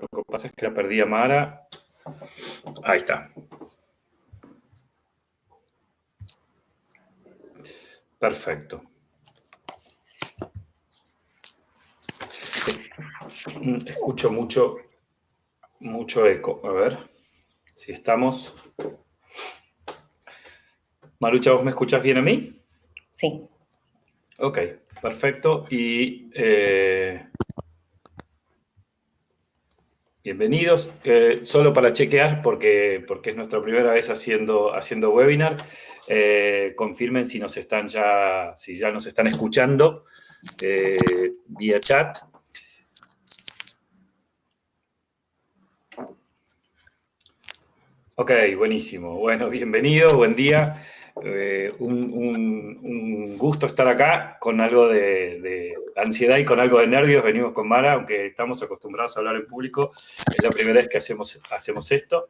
Lo que pasa es que la perdí a Mara. Ahí está. Perfecto. Escucho mucho eco. A ver si estamos. Marucha, ¿vos me escuchás bien a mí? Sí. Ok, perfecto. Y bienvenidos. Solo para chequear, porque es nuestra primera vez haciendo webinar, confirmen si ya nos están escuchando vía chat. Ok, buenísimo. Bueno, bienvenido, buen día. Un gusto estar acá con algo de ansiedad y con algo de nervios. Venimos con Mara, aunque estamos acostumbrados a hablar en público. Es la primera vez que hacemos esto.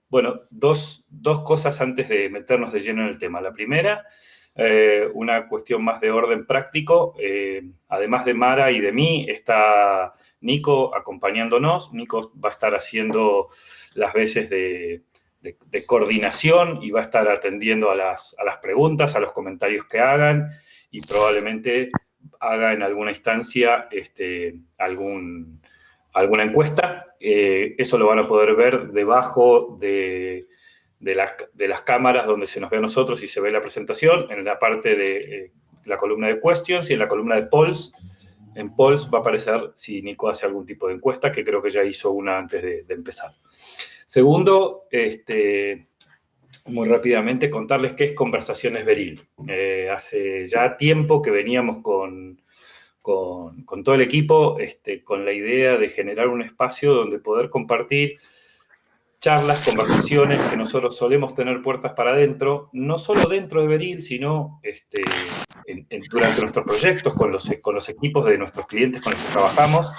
Bueno, dos cosas antes de meternos de lleno en el tema. La primera, una cuestión más de orden práctico. Además de Mara y de mí, está Nico acompañándonos. Nico va a estar haciendo las veces de coordinación y va a estar atendiendo a las preguntas, a los comentarios que hagan y probablemente haga en alguna instancia alguna encuesta. Eso lo van a poder ver debajo de las cámaras donde se nos ve a nosotros y se ve la presentación, en la parte de la columna de questions y en la columna de polls. En polls va a aparecer si Nico hace algún tipo de encuesta, que creo que ya hizo una antes de empezar. Segundo, muy rápidamente contarles qué es Conversaciones Beril. Hace ya tiempo que veníamos con todo el equipo con la idea de generar un espacio donde poder compartir charlas, conversaciones que nosotros solemos tener puertas para adentro, no solo dentro de Beril, sino durante nuestros proyectos, con los equipos de nuestros clientes con los que trabajamos,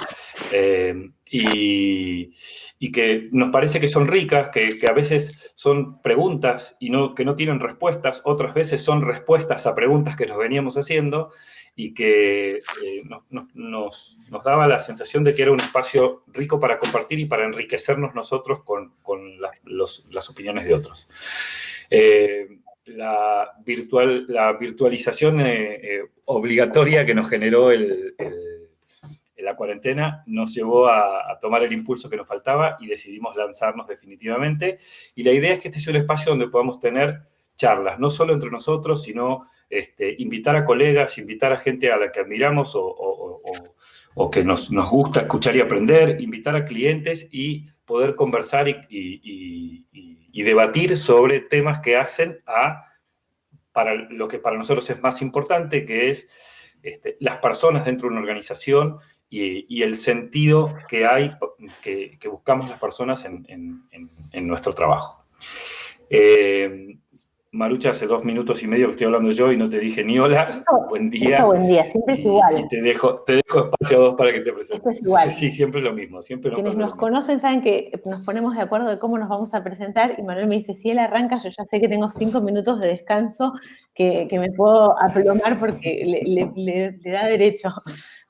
y que nos parece que son ricas, que a veces son preguntas y que no tienen respuestas, otras veces son respuestas a preguntas que nos veníamos haciendo, y que nos daba la sensación de que era un espacio rico para compartir y para enriquecernos nosotros con las opiniones de otros. La virtualización obligatoria que nos generó la cuarentena nos llevó a tomar el impulso que nos faltaba y decidimos lanzarnos definitivamente. Y la idea es que este sea un espacio donde podamos tener charlas, no solo entre nosotros, sino invitar a colegas, invitar a gente a la que admiramos o que nos gusta escuchar y aprender, invitar a clientes y poder conversar y debatir sobre temas que hacen para lo que para nosotros es más importante, que es las personas dentro de una organización y el sentido que hay, que buscamos las personas en nuestro trabajo. Marucha, hace 2 minutos y medio que estoy hablando yo y no te dije ni hola. Buen día. Buen día, siempre es igual. Y te dejo espacio a vos para que te presentes. Esto es igual. Sí, siempre es lo mismo. Siempre Quienes nos conocen saben que nos ponemos de acuerdo de cómo nos vamos a presentar y Manuel me dice, si él arranca, yo ya sé que tengo 5 minutos de descanso que me puedo aplomar porque le da derecho.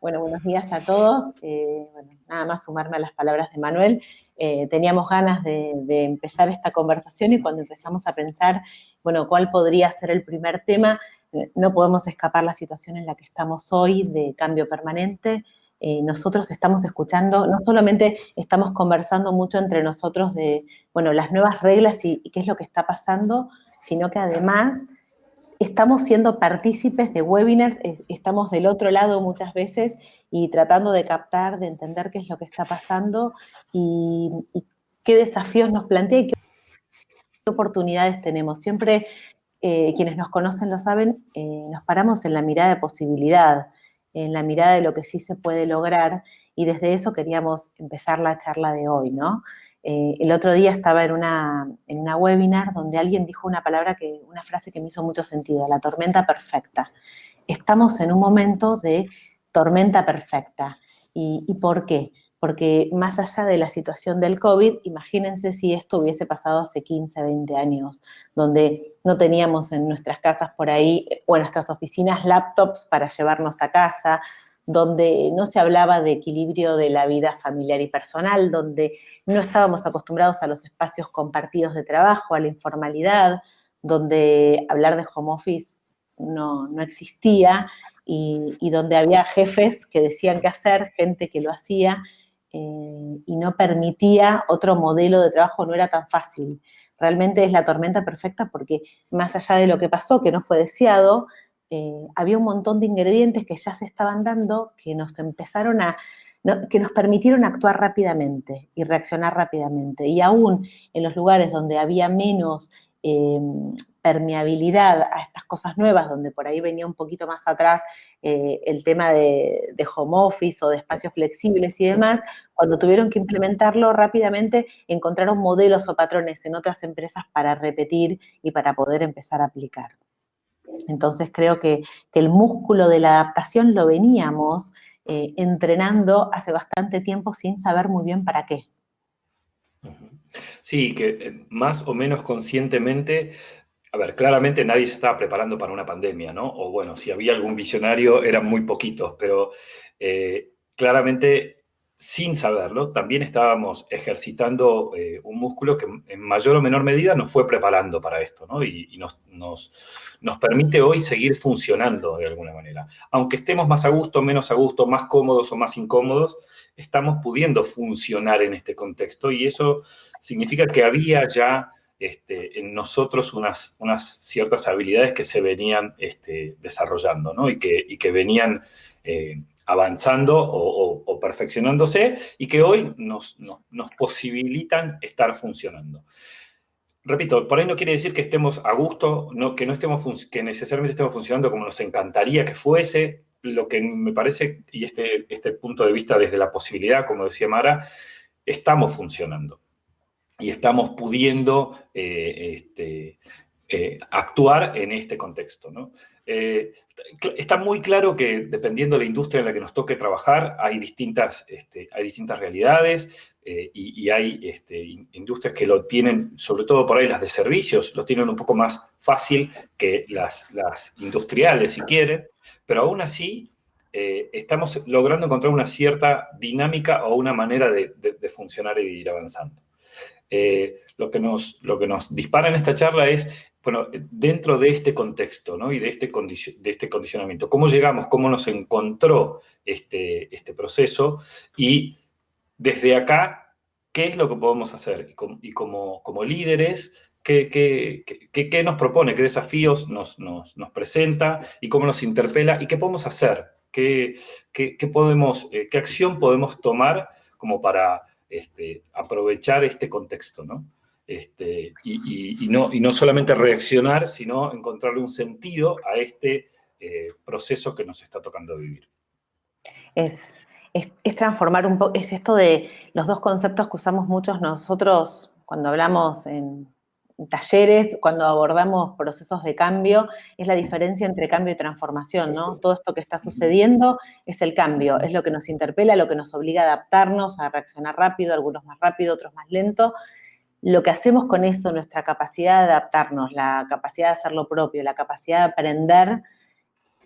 Bueno, buenos días a todos. Bueno, nada más sumarme a las palabras de Manuel. Teníamos ganas de empezar esta conversación y cuando empezamos a pensar, bueno, cuál podría ser el primer tema, no podemos escapar la situación en la que estamos hoy de cambio permanente. Nosotros estamos escuchando, no solamente estamos conversando mucho entre nosotros de, bueno, las nuevas reglas y qué es lo que está pasando, sino que además estamos siendo partícipes de webinars, estamos del otro lado muchas veces y tratando de captar, de entender qué es lo que está pasando y qué desafíos nos plantea y qué oportunidades tenemos. Siempre, quienes nos conocen lo saben, nos paramos en la mirada de posibilidad, en la mirada de lo que sí se puede lograr, y desde eso queríamos empezar la charla de hoy, ¿no? El otro día estaba en una webinar donde alguien dijo una frase que me hizo mucho sentido, la tormenta perfecta. Estamos en un momento de tormenta perfecta. ¿Y por qué? Porque más allá de la situación del COVID, imagínense si esto hubiese pasado hace 15, 20 años, donde no teníamos en nuestras casas por ahí, o en nuestras oficinas, laptops para llevarnos a casa, donde no se hablaba de equilibrio de la vida familiar y personal, donde no estábamos acostumbrados a los espacios compartidos de trabajo, a la informalidad, donde hablar de home office no existía y donde había jefes que decían qué hacer, gente que lo hacía y no permitía otro modelo de trabajo, no era tan fácil. Realmente es la tormenta perfecta porque más allá de lo que pasó, que no fue deseado, había un montón de ingredientes que ya se estaban dando que nos empezaron que nos permitieron actuar rápidamente y reaccionar rápidamente. Y aún en los lugares donde había menos permeabilidad a estas cosas nuevas, donde por ahí venía un poquito más atrás el tema de home office o de espacios flexibles y demás, cuando tuvieron que implementarlo rápidamente, encontraron modelos o patrones en otras empresas para repetir y para poder empezar a aplicar. Entonces creo que el músculo de la adaptación lo veníamos entrenando hace bastante tiempo sin saber muy bien para qué. Sí, que más o menos conscientemente, a ver, claramente nadie se estaba preparando para una pandemia, ¿no? O bueno, si había algún visionario eran muy poquitos, pero claramente sin saberlo también estábamos ejercitando un músculo que en mayor o menor medida nos fue preparando para esto, ¿no? Y nos permite hoy seguir funcionando de alguna manera. Aunque estemos más a gusto, menos a gusto, más cómodos o más incómodos, estamos pudiendo funcionar en este contexto y eso significa que había ya en nosotros unas ciertas habilidades que se venían desarrollando, ¿no? y que venían avanzando o perfeccionándose y que hoy nos posibilitan estar funcionando. Repito, por ahí no quiere decir que estemos a gusto, que necesariamente estemos funcionando como nos encantaría que fuese. Lo que me parece, y este punto de vista desde la posibilidad, como decía Mara, estamos funcionando y estamos pudiendo actuar en este contexto, ¿no? Está muy claro que dependiendo de la industria en la que nos toque trabajar, hay distintas realidades y hay industrias que lo tienen, sobre todo por ahí las de servicios, lo tienen un poco más fácil que las industriales, si quieren, pero aún así estamos logrando encontrar una cierta dinámica o una manera de funcionar y de ir avanzando. Lo que nos dispara en esta charla es, bueno, dentro de este contexto, ¿no? Y de este condicionamiento, ¿cómo llegamos, cómo nos encontró este proceso? Y desde acá, ¿qué es lo que podemos hacer? Y como líderes, ¿qué nos propone? ¿Qué desafíos nos presenta? ¿Y cómo nos interpela? ¿Y qué podemos hacer? ¿Qué acción podemos tomar como para aprovechar este contexto, ¿no? Y no solamente reaccionar, sino encontrarle un sentido a este proceso que nos está tocando vivir. Es transformar un poco, es esto de los dos conceptos que usamos muchos nosotros cuando hablamos en talleres, cuando abordamos procesos de cambio, es la diferencia entre cambio y transformación, ¿no? Todo esto que está sucediendo es el cambio, es lo que nos interpela, lo que nos obliga a adaptarnos, a reaccionar rápido, algunos más rápido, otros más lento. Lo que hacemos con eso, nuestra capacidad de adaptarnos, la capacidad de hacer lo propio, la capacidad de aprender,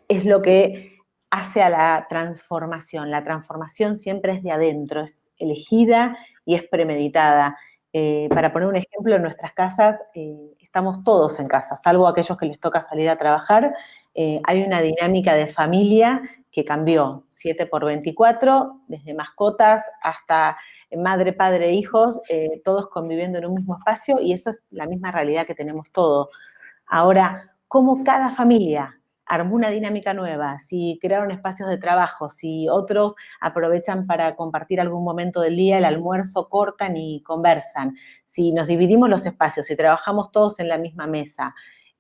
es lo que hace a la transformación. La transformación siempre es de adentro, es elegida y es premeditada. Para poner un ejemplo, en nuestras casas estamos todos en casa, salvo aquellos que les toca salir a trabajar. Hay una dinámica de familia que cambió, 7x24, desde mascotas hasta madre, padre, hijos, todos conviviendo en un mismo espacio y eso es la misma realidad que tenemos todos. Ahora, ¿cómo cada familia armó una dinámica nueva? Si crearon espacios de trabajo, si otros aprovechan para compartir algún momento del día, el almuerzo, cortan y conversan, si nos dividimos los espacios, si trabajamos todos en la misma mesa,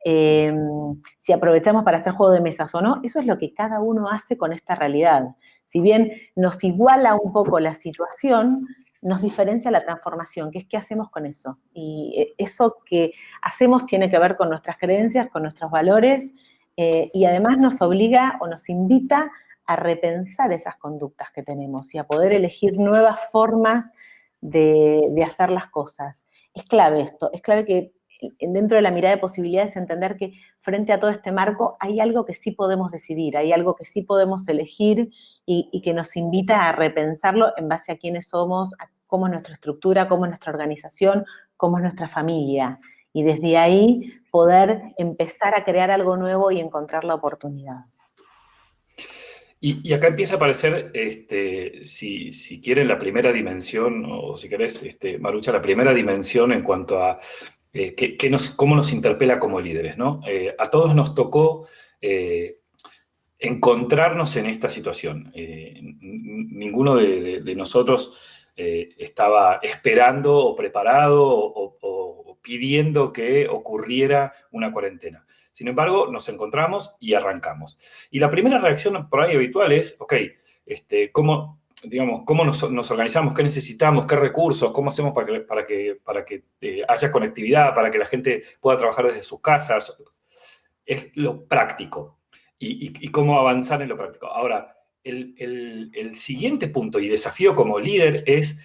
si aprovechamos para hacer juego de mesas o no, eso es lo que cada uno hace con esta realidad. Si bien nos iguala un poco la situación, nos diferencia la transformación, que es qué hacemos con eso. Y eso que hacemos tiene que ver con nuestras creencias, con nuestros valores, y además nos obliga o nos invita a repensar esas conductas que tenemos y a poder elegir nuevas formas de hacer las cosas. Es clave esto, es clave que dentro de la mirada de posibilidades, entender que frente a todo este marco hay algo que sí podemos decidir, hay algo que sí podemos elegir y que nos invita a repensarlo en base a quiénes somos, a cómo es nuestra estructura, cómo es nuestra organización, cómo es nuestra familia. Y desde ahí poder empezar a crear algo nuevo y encontrar la oportunidad. Y acá empieza a aparecer, si quieren, la primera dimensión, o si querés, Marucha, la primera dimensión en cuanto a cómo nos interpela como líderes, ¿no? A todos nos tocó encontrarnos en esta situación. Ninguno de nosotros estaba esperando o preparado o pidiendo que ocurriera una cuarentena. Sin embargo, nos encontramos y arrancamos. Y la primera reacción por ahí habitual es, ok, ¿cómo nos organizamos? ¿Qué necesitamos? ¿Qué recursos? ¿Cómo hacemos para que haya conectividad? ¿Para que la gente pueda trabajar desde sus casas? Es lo práctico. Y cómo avanzar en lo práctico. Ahora, el siguiente punto y desafío como líder es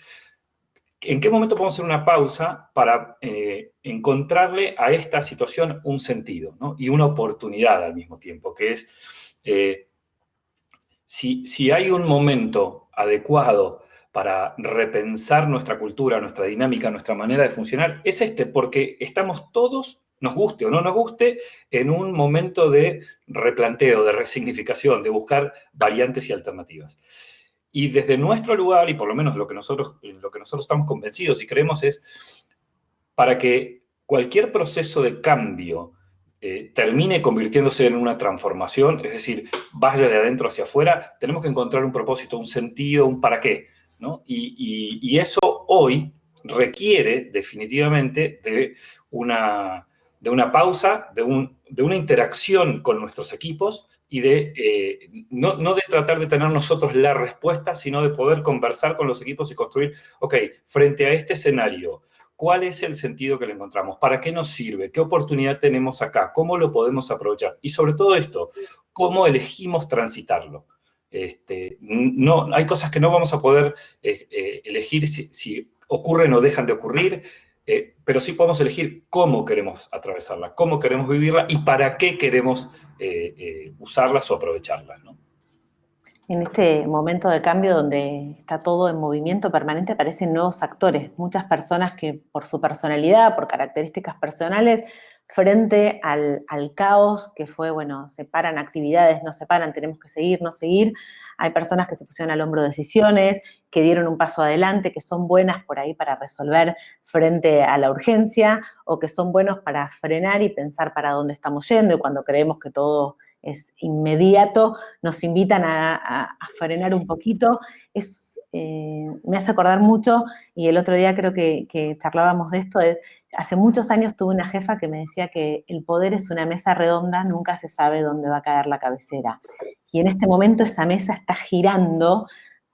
¿en qué momento podemos hacer una pausa para encontrarle a esta situación un sentido, ¿no? Y una oportunidad al mismo tiempo? Que es, si hay un momento adecuado para repensar nuestra cultura, nuestra dinámica, nuestra manera de funcionar, es porque estamos todos, nos guste o no nos guste, en un momento de replanteo, de resignificación, de buscar variantes y alternativas. Y desde nuestro lugar, y por lo menos lo que nosotros estamos convencidos y creemos es, para que cualquier proceso de cambio termine convirtiéndose en una transformación, es decir, vaya de adentro hacia afuera, tenemos que encontrar un propósito, un sentido, un para qué, ¿no? Y eso hoy requiere definitivamente de una pausa, de una interacción con nuestros equipos y no de tratar de tener nosotros la respuesta, sino de poder conversar con los equipos y construir, ok, frente a este escenario, ¿cuál es el sentido que le encontramos? ¿Para qué nos sirve? ¿Qué oportunidad tenemos acá? ¿Cómo lo podemos aprovechar? Y sobre todo esto, ¿cómo elegimos transitarlo? No, hay cosas que no vamos a poder elegir si ocurren o dejan de ocurrir, pero sí podemos elegir cómo queremos atravesarla, cómo queremos vivirla y para qué queremos usarlas o aprovecharlas, ¿no? En este momento de cambio donde está todo en movimiento permanente aparecen nuevos actores, muchas personas que por su personalidad, por características personales, frente al caos que fue, bueno, se paran actividades, no se paran, tenemos que seguir, no seguir. Hay personas que se pusieron al hombro decisiones, que dieron un paso adelante, que son buenas por ahí para resolver frente a la urgencia o que son buenos para frenar y pensar para dónde estamos yendo y cuando creemos que todo es inmediato, nos invitan a frenar un poquito. Me hace acordar mucho, y el otro día creo que charlábamos de esto, hace muchos años tuve una jefa que me decía que el poder es una mesa redonda, nunca se sabe dónde va a caer la cabecera. Y en este momento esa mesa está girando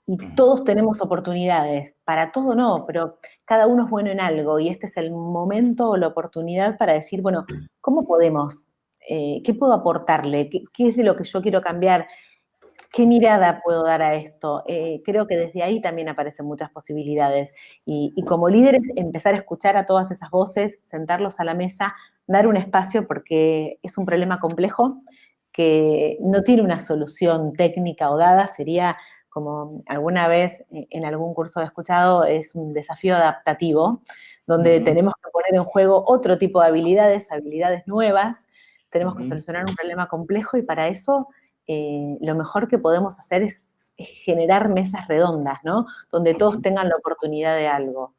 y todos tenemos oportunidades, para todo no, pero cada uno es bueno en algo y este es el momento o la oportunidad para decir, bueno, ¿cómo podemos? ¿Qué puedo aportarle? ¿Qué es de lo que yo quiero cambiar? ¿Qué mirada puedo dar a esto? Creo que desde ahí también aparecen muchas posibilidades. Y como líderes, empezar a escuchar a todas esas voces, sentarlos a la mesa, dar un espacio porque es un problema complejo que no tiene una solución técnica o dada, sería como alguna vez en algún curso he escuchado, es un desafío adaptativo, donde tenemos que poner en juego otro tipo de habilidades nuevas, tenemos que solucionar un problema complejo y para eso lo mejor que podemos hacer es generar mesas redondas, ¿no? Donde todos tengan la oportunidad de algo.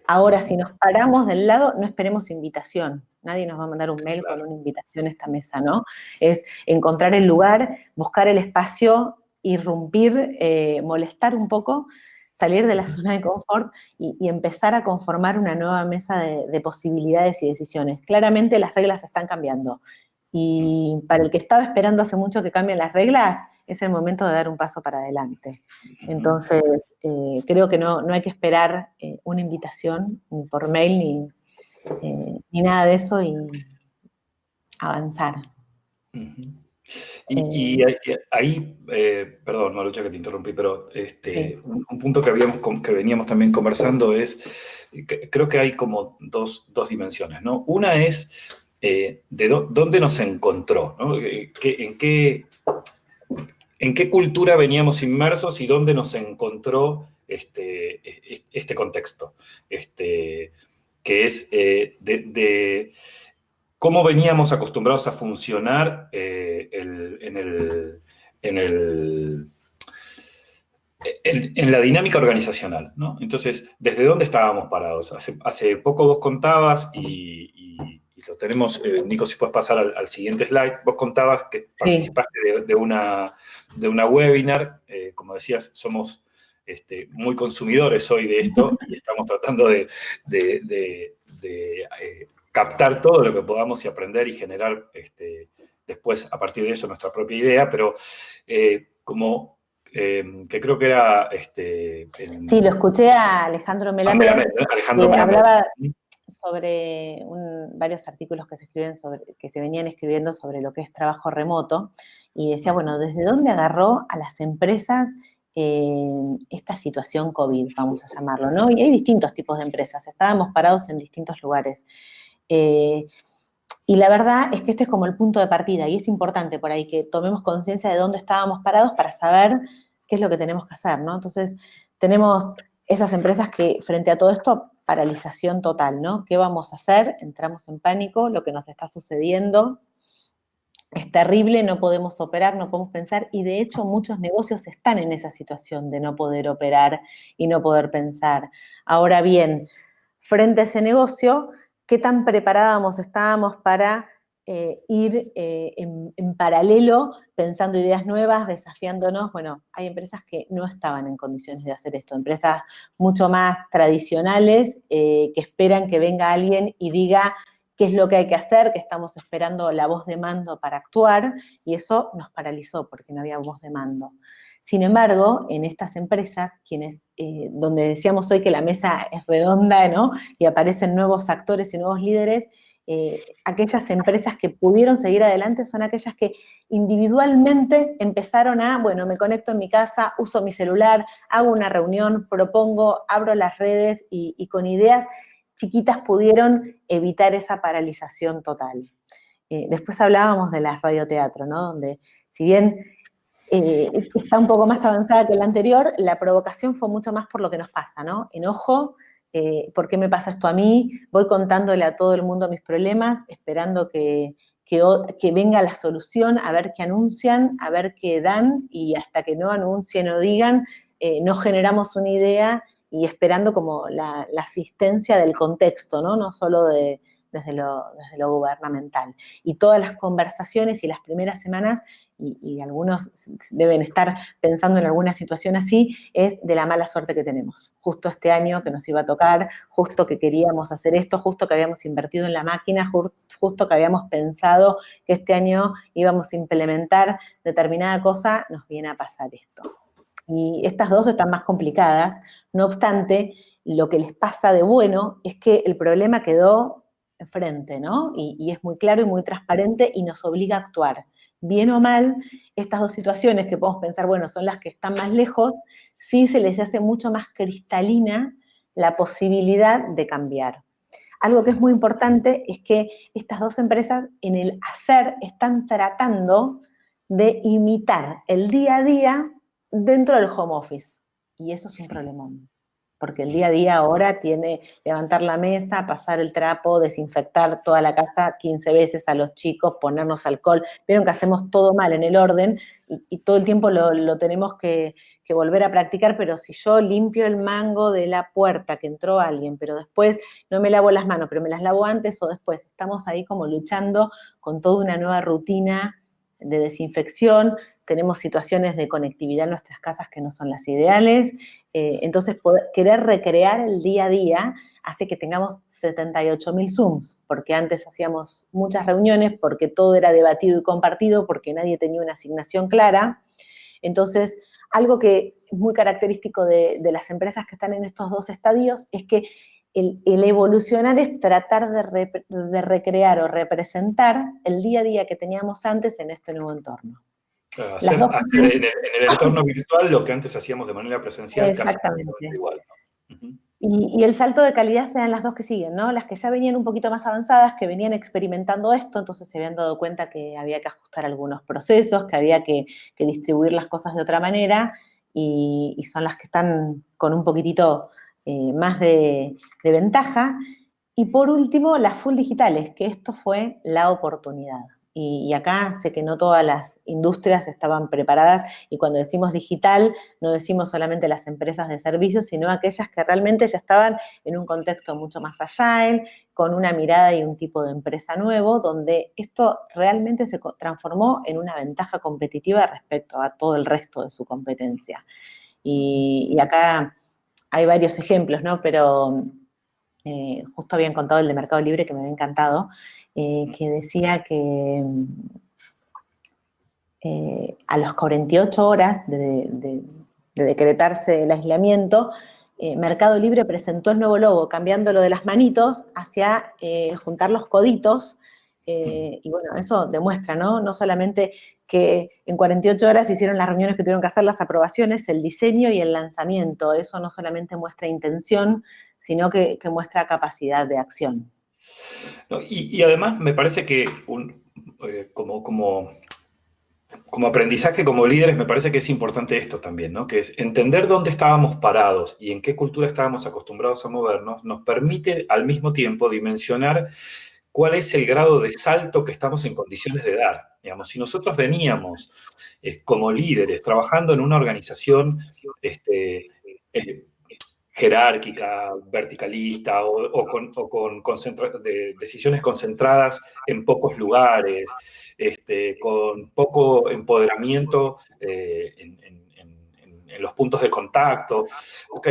Ahora, si nos paramos del lado, no esperemos invitación. Nadie nos va a mandar un mail con una invitación a esta mesa, ¿no? Es encontrar el lugar, buscar el espacio, irrumpir, molestar un poco, salir de la zona de confort y empezar a conformar una nueva mesa de posibilidades y decisiones. Claramente las reglas están cambiando. Y para el que estaba esperando hace mucho que cambien las reglas, es el momento de dar un paso para adelante. Entonces, creo que no hay que esperar una invitación ni por mail ni nada de eso y avanzar. Y ahí, perdón, Marucha, que te interrumpí, pero Sí. un punto que veníamos también conversando es, creo que hay como dos dimensiones, ¿no? Una es dónde nos encontró, ¿no? ¿En qué cultura veníamos inmersos y dónde nos encontró este contexto? Que es de cómo veníamos acostumbrados a funcionar en la dinámica organizacional, ¿no? Entonces, ¿desde dónde estábamos parados? Hace poco vos contabas, y lo tenemos, Nico, si puedes pasar al siguiente slide, vos contabas que participaste de una webinar, como decías, somos muy consumidores hoy de esto y estamos tratando de captar todo lo que podamos y aprender y generar después, a partir de eso, nuestra propia idea, pero que creo que era... Sí, lo escuché a Alejandro Melamed, que hablaba sobre varios artículos que se venían escribiendo sobre lo que es trabajo remoto, y decía, bueno, ¿desde dónde agarró a las empresas esta situación COVID, vamos a llamarlo, ¿no? Y hay distintos tipos de empresas, estábamos parados en distintos lugares. Y la verdad es que este es como el punto de partida, y es importante por ahí que tomemos conciencia de dónde estábamos parados para saber qué es lo que tenemos que hacer, ¿no? Entonces, tenemos esas empresas que frente a todo esto, paralización total, ¿no? ¿Qué vamos a hacer? Entramos en pánico, lo que nos está sucediendo es terrible, no podemos operar, no podemos pensar, y de hecho muchos negocios están en esa situación de no poder operar y no poder pensar. Ahora bien, frente a ese negocio, ¿qué tan preparados estábamos para ir en paralelo, pensando ideas nuevas, desafiándonos? Bueno, hay empresas que no estaban en condiciones de hacer esto, empresas mucho más tradicionales que esperan que venga alguien y diga qué es lo que hay que hacer, que estamos esperando la voz de mando para actuar, y eso nos paralizó porque no había voz de mando. Sin embargo, en estas empresas, donde decíamos hoy que la mesa es redonda, ¿no? Y aparecen nuevos actores y nuevos líderes, aquellas empresas que pudieron seguir adelante son aquellas que individualmente empezaron bueno, me conecto en mi casa, uso mi celular, hago una reunión, propongo, abro las redes y con ideas chiquitas pudieron evitar esa paralización total. Después hablábamos de las radioteatro, ¿no? Donde, si bien está un poco más avanzada que la anterior, la provocación fue mucho más por lo que nos pasa, ¿no? Enojo, ¿por qué me pasa esto a mí? Voy contándole a todo el mundo mis problemas, esperando que venga la solución, a ver qué anuncian, a ver qué dan, y hasta que no anuncien o digan, no generamos una idea, y esperando como la asistencia del contexto, ¿no? No solo desde lo gubernamental. Y todas las conversaciones y las primeras semanas, y algunos deben estar pensando en alguna situación así, es de la mala suerte que tenemos. Justo este año que nos iba a tocar, justo que queríamos hacer esto, justo que habíamos invertido en la máquina, justo que habíamos pensado que este año íbamos a implementar determinada cosa, nos viene a pasar esto. Y estas dos están más complicadas. No obstante, lo que les pasa de bueno es que el problema quedó enfrente, ¿no? Y es muy claro y muy transparente y nos obliga a actuar. Bien o mal, estas dos situaciones que podemos pensar, bueno, son las que están más lejos, sí se les hace mucho más cristalina la posibilidad de cambiar. Algo que es muy importante es que estas dos empresas en el hacer están tratando de imitar el día a día dentro del home office. Y eso es un problemón. Porque el día a día ahora tiene levantar la mesa, pasar el trapo, desinfectar toda la casa 15 veces a los chicos, ponernos alcohol. Vieron que hacemos todo mal en el orden y todo el tiempo lo tenemos que volver a practicar, pero si yo limpio el mango de la puerta que entró alguien, pero después no me lavo las manos, pero me las lavo antes o después, estamos ahí como luchando con toda una nueva rutina de desinfección, tenemos situaciones de conectividad en nuestras casas que no son las ideales, entonces querer recrear el día a día hace que tengamos 78.000 Zooms, porque antes hacíamos muchas reuniones, porque todo era debatido y compartido, porque nadie tenía una asignación clara. Entonces, algo que es muy característico de las empresas que están en estos dos estadios es que el evolucionar es tratar de recrear o representar el día a día que teníamos antes en este nuevo entorno. Hacer en el entorno virtual lo que antes hacíamos de manera presencial. Exactamente. Casi igual, ¿no? Uh-huh. Y el salto de calidad sean las dos que siguen, ¿no? Las que ya venían un poquito más avanzadas, que venían experimentando esto, entonces se habían dado cuenta que había que ajustar algunos procesos, que había que distribuir las cosas de otra manera, y son las que están con un poquitito más de ventaja. Y por último, las full digitales, que esto fue la oportunidad. Y acá sé que no todas las industrias estaban preparadas, y cuando decimos digital, no decimos solamente las empresas de servicios, sino aquellas que realmente ya estaban en un contexto mucho más agile, con una mirada y un tipo de empresa nuevo, donde esto realmente se transformó en una ventaja competitiva respecto a todo el resto de su competencia. Y acá hay varios ejemplos, ¿no? Pero justo habían contado el de Mercado Libre, que me había encantado, que decía que a las 48 horas de decretarse el aislamiento, Mercado Libre presentó el nuevo logo, cambiándolo de las manitos hacia juntar los coditos. Y bueno, eso demuestra, ¿no? No solamente que en 48 horas hicieron las reuniones que tuvieron que hacer, las aprobaciones, el diseño y el lanzamiento. Eso no solamente muestra intención, sino que muestra capacidad de acción. No, y además me parece que como aprendizaje, como líderes, me parece que es importante esto también, ¿no? Que es entender dónde estábamos parados y en qué cultura estábamos acostumbrados a movernos, nos permite al mismo tiempo dimensionar cuál es el grado de salto que estamos en condiciones de dar. Digamos, si nosotros veníamos como líderes trabajando en una organización jerárquica, verticalista o con decisiones concentradas en pocos lugares, con poco empoderamiento en los puntos de contacto. Ok,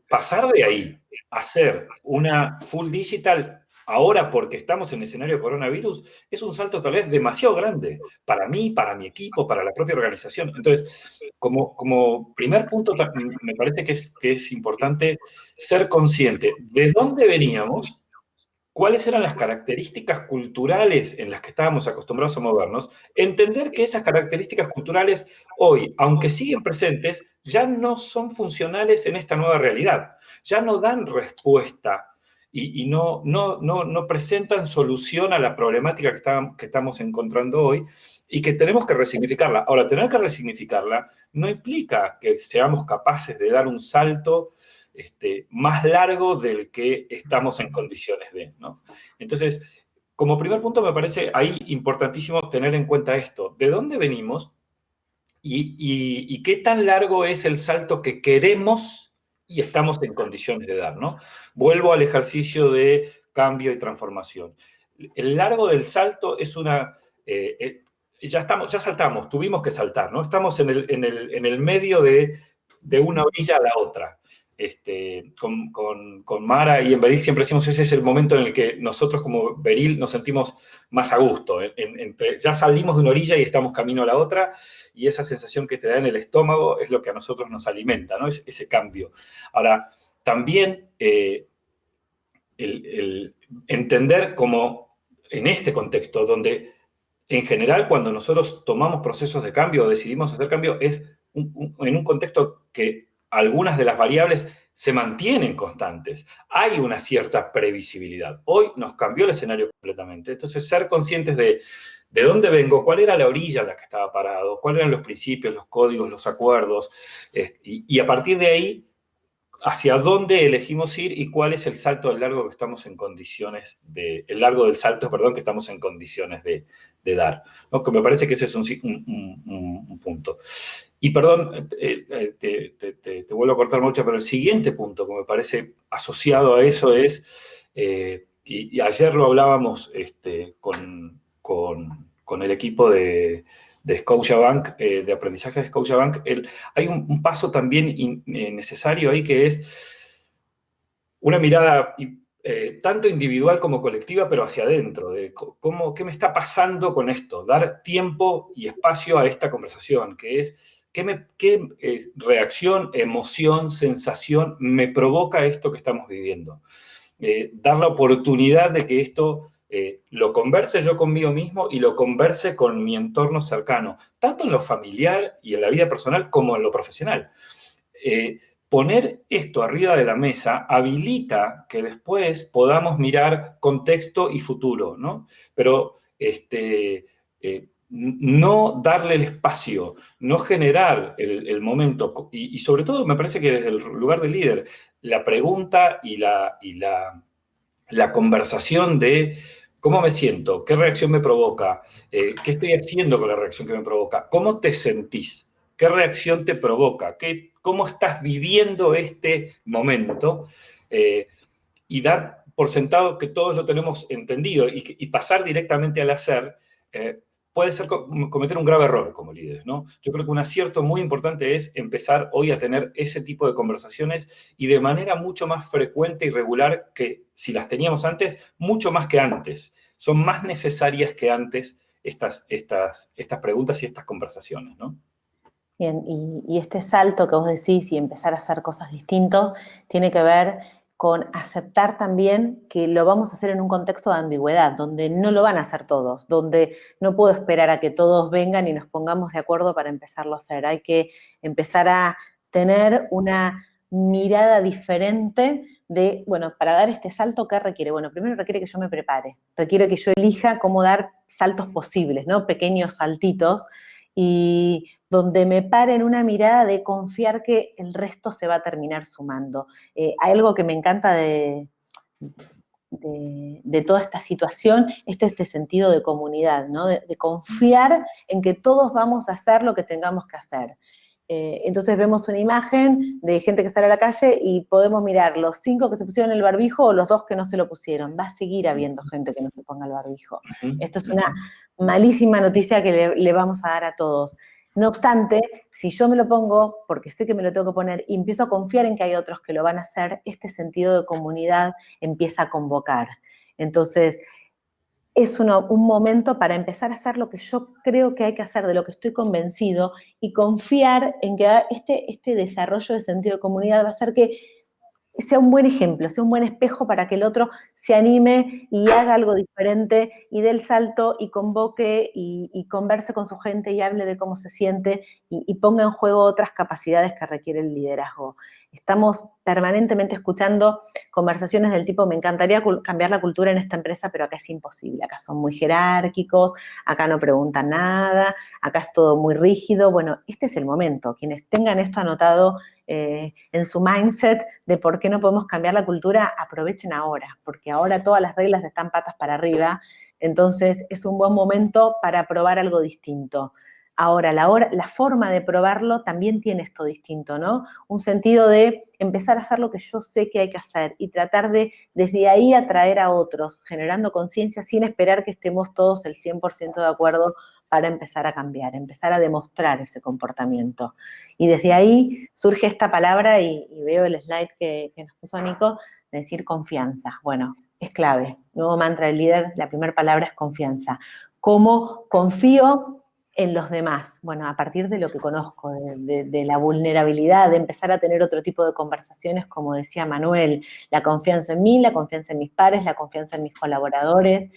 pasar de ahí a hacer una full digital ahora porque estamos en el escenario de coronavirus es un salto tal vez demasiado grande para mí, para mi equipo, para la propia organización. Entonces, como primer punto, me parece que es importante ser consciente de dónde veníamos, cuáles eran las características culturales en las que estábamos acostumbrados a movernos, entender que esas características culturales hoy, aunque siguen presentes, ya no son funcionales en esta nueva realidad, ya no dan respuesta y no presentan solución a la problemática que estamos encontrando hoy y que tenemos que resignificarla. Ahora, tener que resignificarla no implica que seamos capaces de dar un salto más largo del que estamos en condiciones de, ¿no? Entonces, como primer punto me parece ahí importantísimo tener en cuenta esto, de dónde venimos y qué tan largo es el salto que queremos y estamos en condiciones de dar, ¿no? Vuelvo al ejercicio de cambio y transformación. El largo del salto es una... ya saltamos, tuvimos que saltar, ¿no? Estamos en el medio de una orilla a la otra. Con Mara y en Beril siempre decimos ese es el momento en el que nosotros como Beril nos sentimos más a gusto. Ya salimos de una orilla y estamos camino a la otra, y esa sensación que te da en el estómago es lo que a nosotros nos alimenta, ¿no? Ese cambio. Ahora, también el entender cómo en este contexto, donde en general cuando nosotros tomamos procesos de cambio o decidimos hacer cambio, es en un contexto que algunas de las variables se mantienen constantes. Hay una cierta previsibilidad. Hoy nos cambió el escenario completamente. Entonces, ser conscientes de dónde vengo, cuál era la orilla en la que estaba parado, cuáles eran los principios, los códigos, los acuerdos, y a partir de ahí, hacia dónde elegimos ir y cuál es el salto del largo que estamos en condiciones el largo del salto, perdón, que estamos en condiciones de dar, ¿no? Que me parece que ese es un punto. Y perdón, te vuelvo a cortar mucho, pero el siguiente punto que me parece asociado a eso es, y ayer lo hablábamos con el equipo de Scotiabank, de aprendizaje de Scotiabank, hay un paso también necesario ahí que es una mirada tanto individual como colectiva, pero hacia adentro, de qué me está pasando con esto, dar tiempo y espacio a esta conversación, que es qué reacción, emoción, sensación me provoca esto que estamos viviendo. dar la oportunidad de que esto lo converse yo conmigo mismo y lo converse con mi entorno cercano, tanto en lo familiar y en la vida personal como en lo profesional. Poner esto arriba de la mesa habilita que después podamos mirar contexto y futuro, ¿no? Pero no darle el espacio, no generar el momento, y sobre todo me parece que desde el lugar de líder, la pregunta y la conversación de cómo me siento, qué reacción me provoca, qué estoy haciendo con la reacción que me provoca, cómo te sentís, qué reacción te provoca, cómo estás viviendo este momento, y dar por sentado que todos lo tenemos entendido y pasar directamente al hacer, puede ser cometer un grave error como líderes, ¿no? Yo creo que un acierto muy importante es empezar hoy a tener ese tipo de conversaciones y de manera mucho más frecuente y regular que si las teníamos antes, mucho más que antes. Son más necesarias que antes estas preguntas y estas conversaciones, ¿no? Bien, y este salto que vos decís y empezar a hacer cosas distintas tiene que ver con aceptar también que lo vamos a hacer en un contexto de ambigüedad, donde no lo van a hacer todos, donde no puedo esperar a que todos vengan y nos pongamos de acuerdo para empezarlo a hacer. Hay que empezar a tener una mirada diferente de, bueno, para dar este salto, ¿qué requiere? Bueno, primero requiere que yo me prepare, requiere que yo elija cómo dar saltos posibles, ¿no? Pequeños saltitos, y donde me pare en una mirada de confiar que el resto se va a terminar sumando. Hay algo que me encanta de toda esta situación, este sentido de comunidad, ¿no? De confiar en que todos vamos a hacer lo que tengamos que hacer. Entonces vemos una imagen de gente que sale a la calle y podemos mirar los 5 que se pusieron el barbijo o los 2 que no se lo pusieron. Va a seguir habiendo gente que no se ponga el barbijo. Esto es una malísima noticia que le vamos a dar a todos. No obstante, si yo me lo pongo, porque sé que me lo tengo que poner, y empiezo a confiar en que hay otros que lo van a hacer, este sentido de comunidad empieza a convocar. Entonces, es un momento para empezar a hacer lo que yo creo que hay que hacer, de lo que estoy convencido, y confiar en que este desarrollo de sentido de comunidad va a hacer que sea un buen ejemplo, sea un buen espejo para que el otro se anime y haga algo diferente y dé el salto y convoque y converse con su gente y hable de cómo se siente y ponga en juego otras capacidades que requiere el liderazgo. Estamos permanentemente escuchando conversaciones del tipo, me encantaría cambiar la cultura en esta empresa, pero acá es imposible, acá son muy jerárquicos, acá no preguntan nada, acá es todo muy rígido. Bueno, este es el momento. Quienes tengan esto anotado en su mindset de por qué no podemos cambiar la cultura, aprovechen ahora, porque ahora todas las reglas están patas para arriba, entonces es un buen momento para probar algo distinto. Ahora, la forma de probarlo también tiene esto distinto, ¿no? Un sentido de empezar a hacer lo que yo sé que hay que hacer y tratar de desde ahí atraer a otros, generando conciencia sin esperar que estemos todos el 100% de acuerdo para empezar a cambiar, empezar a demostrar ese comportamiento. Y desde ahí surge esta palabra, y veo el slide que nos puso Nico, de decir confianza. Bueno, es clave. Nuevo mantra del líder, la primera palabra es confianza. ¿Cómo confío en los demás? Bueno, a partir de lo que conozco, de la vulnerabilidad, de empezar a tener otro tipo de conversaciones, como decía Manuel, la confianza en mí, la confianza en mis pares, la confianza en mis colaboradores.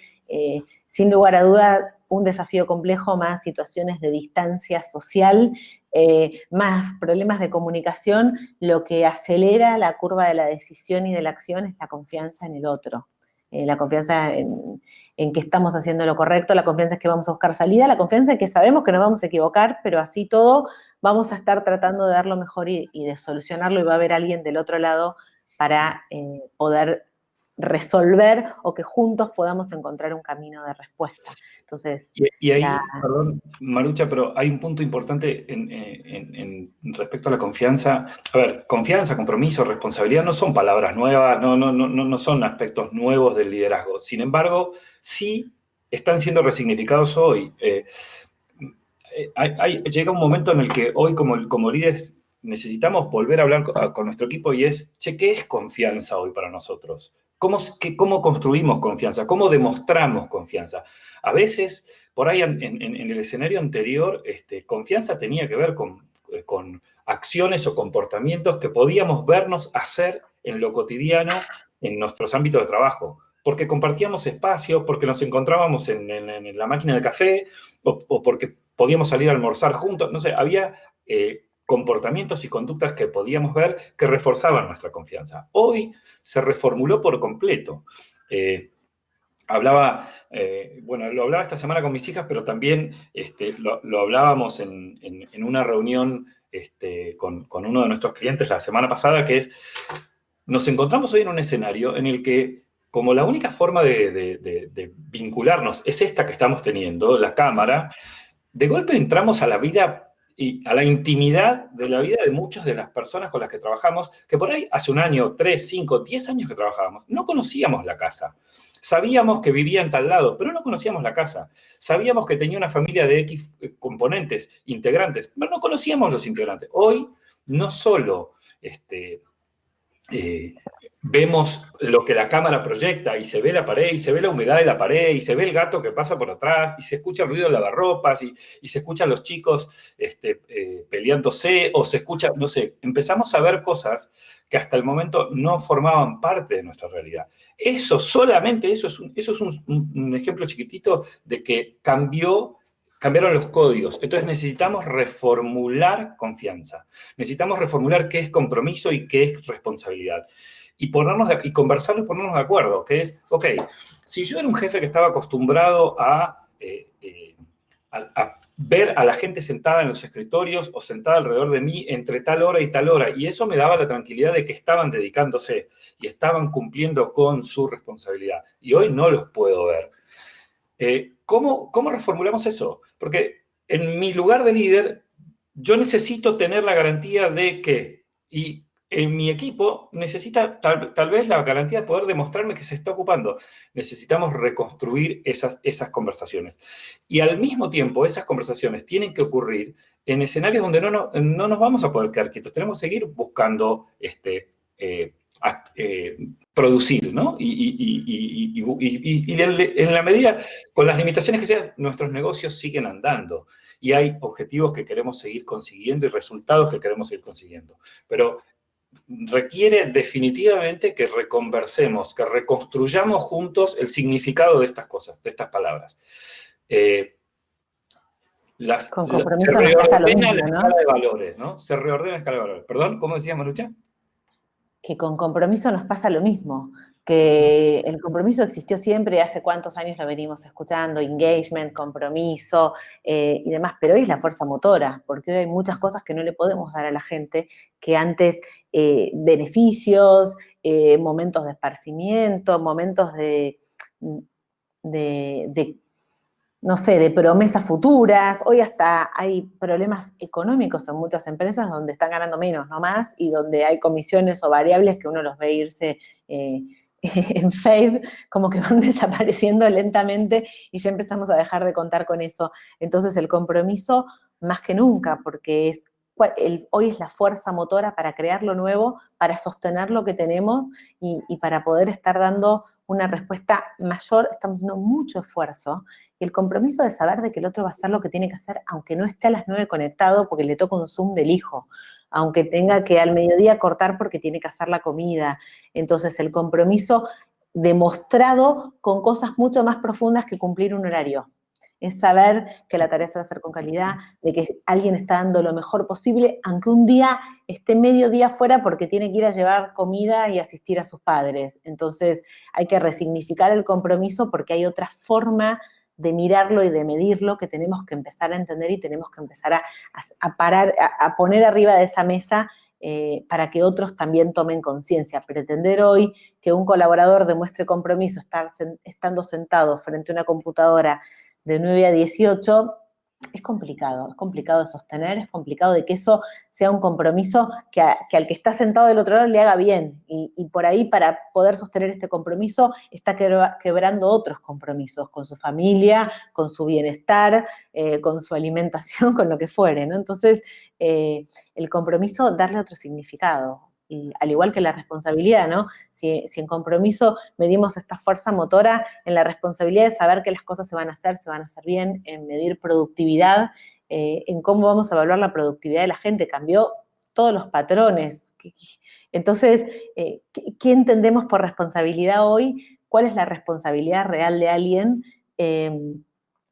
Sin lugar a dudas, un desafío complejo, más situaciones de distancia social, más problemas de comunicación. Lo que acelera la curva de la decisión y de la acción es la confianza en el otro. La confianza en que estamos haciendo lo correcto, la confianza en que vamos a buscar salida, la confianza en que sabemos que nos vamos a equivocar, pero así todo vamos a estar tratando de dar lo mejor y de solucionarlo, y va a haber alguien del otro lado para poder resolver, o que juntos podamos encontrar un camino de respuesta. Entonces, y ahí, perdón, Marucha, pero hay un punto importante respecto a la confianza. A ver, confianza, compromiso, responsabilidad no son palabras nuevas, no son aspectos nuevos del liderazgo. Sin embargo, sí están siendo resignificados hoy. Llega un momento en el que hoy, como líderes, necesitamos volver a hablar con nuestro equipo, y es, che, ¿qué es confianza hoy para nosotros? ¿Cómo construimos confianza? ¿Cómo demostramos confianza? A veces, por ahí en el escenario anterior, confianza tenía que ver con acciones o comportamientos que podíamos vernos hacer en lo cotidiano en nuestros ámbitos de trabajo, porque compartíamos espacio, porque nos encontrábamos en la máquina de café, o porque podíamos salir a almorzar juntos, no sé, había comportamientos y conductas que podíamos ver que reforzaban nuestra confianza. Hoy se reformuló por completo. Bueno, lo hablaba esta semana con mis hijas, pero también lo hablábamos en una reunión con uno de nuestros clientes la semana pasada, que es, nos encontramos hoy en un escenario en el que, como la única forma de vincularnos es esta que estamos teniendo, la cámara, de golpe entramos a la vida y a la intimidad de la vida de muchas de las personas con las que trabajamos, que por ahí hace un año, 3, 5, 10 años que trabajábamos, no conocíamos la casa. Sabíamos que vivía en tal lado, pero no conocíamos la casa. Sabíamos que tenía una familia de X componentes, integrantes, pero no conocíamos los integrantes. Hoy no solo vemos lo que la cámara proyecta y se ve la pared, y se ve la humedad de la pared, y se ve el gato que pasa por atrás, y se escucha el ruido de lavarropas, y se escuchan los chicos peleándose, o se escucha, no sé, empezamos a ver cosas que hasta el momento no formaban parte de nuestra realidad. Solamente eso es un ejemplo chiquitito de que cambiaron los códigos. Entonces necesitamos reformular confianza. Necesitamos reformular qué es compromiso y qué es responsabilidad. Y conversarlo y ponernos de acuerdo, que es, ok, si yo era un jefe que estaba acostumbrado a ver a la gente sentada en los escritorios o sentada alrededor de mí entre tal hora y tal hora, y eso me daba la tranquilidad de que estaban dedicándose y estaban cumpliendo con su responsabilidad, y hoy no los puedo ver. ¿Cómo reformulamos eso? Porque en mi lugar de líder, yo necesito tener la garantía de que, y en mi equipo necesita tal vez la garantía de poder demostrarme que se está ocupando. Necesitamos reconstruir esas conversaciones. Y al mismo tiempo, esas conversaciones tienen que ocurrir en escenarios donde no nos vamos a poder quedar quietos. Tenemos que seguir buscando producir, ¿no? Y en la medida, con las limitaciones que sean, nuestros negocios siguen andando y hay objetivos que queremos seguir consiguiendo y resultados que queremos seguir consiguiendo. Pero requiere definitivamente que reconversemos, que reconstruyamos juntos el significado de estas cosas, de estas palabras. Con compromiso nos pasa lo mismo, la escala de valores, ¿no? Se reordena la escala de valores. Perdón, ¿cómo decías, Marucha? Que con compromiso nos pasa lo mismo, que el compromiso existió siempre, hace cuántos años lo venimos escuchando, engagement, compromiso y demás, pero hoy es la fuerza motora, porque hoy hay muchas cosas que no le podemos dar a la gente, que antes beneficios, momentos de esparcimiento, momentos de no sé, de promesas futuras. Hoy hasta hay problemas económicos en muchas empresas donde están ganando menos, no más, y donde hay comisiones o variables que uno los ve irse en fade, como que van desapareciendo lentamente y ya empezamos a dejar de contar con eso. Entonces el compromiso más que nunca, porque hoy es la fuerza motora para crear lo nuevo, para sostener lo que tenemos y para poder estar dando una respuesta mayor. Estamos haciendo mucho esfuerzo y el compromiso de saber de que el otro va a hacer lo que tiene que hacer, aunque no esté a las 9 conectado porque le toca un Zoom del hijo, aunque tenga que al mediodía cortar porque tiene que hacer la comida. Entonces el compromiso demostrado con cosas mucho más profundas que cumplir un horario. Es saber que la tarea se va a hacer con calidad, de que alguien está dando lo mejor posible, aunque un día esté medio día fuera porque tiene que ir a llevar comida y asistir a sus padres. Entonces hay que resignificar el compromiso porque hay otra forma de mirarlo y de medirlo que tenemos que empezar a entender y tenemos que empezar a poner arriba de esa mesa para que otros también tomen conciencia. Pretender hoy que un colaborador demuestre compromiso estando sentado frente a una computadora de 9 a 18, es complicado de sostener, es complicado de que eso sea un compromiso que al que está sentado del otro lado le haga bien, y por ahí para poder sostener este compromiso está quebrando otros compromisos con su familia, con su bienestar, con su alimentación, con lo que fuere, ¿no? Entonces, el compromiso, darle otro significado. Y al igual que la responsabilidad, ¿no? Si en compromiso medimos esta fuerza motora, en la responsabilidad de saber que las cosas se van a hacer bien, en medir productividad, en cómo vamos a evaluar la productividad de la gente. Cambió todos los patrones. Entonces, ¿qué entendemos por responsabilidad hoy? ¿Cuál es la responsabilidad real de alguien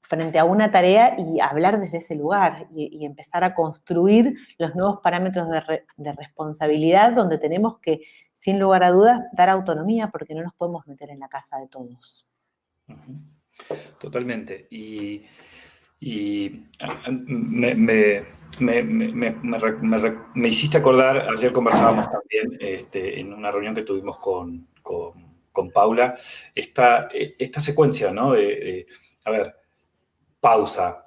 frente a una tarea y hablar desde ese lugar y empezar a construir los nuevos parámetros de responsabilidad donde tenemos que, sin lugar a dudas, dar autonomía porque no nos podemos meter en la casa de todos? Totalmente. Y me hiciste acordar, ayer conversábamos también en una reunión que tuvimos con Paula, esta secuencia, ¿no? A ver, pausa,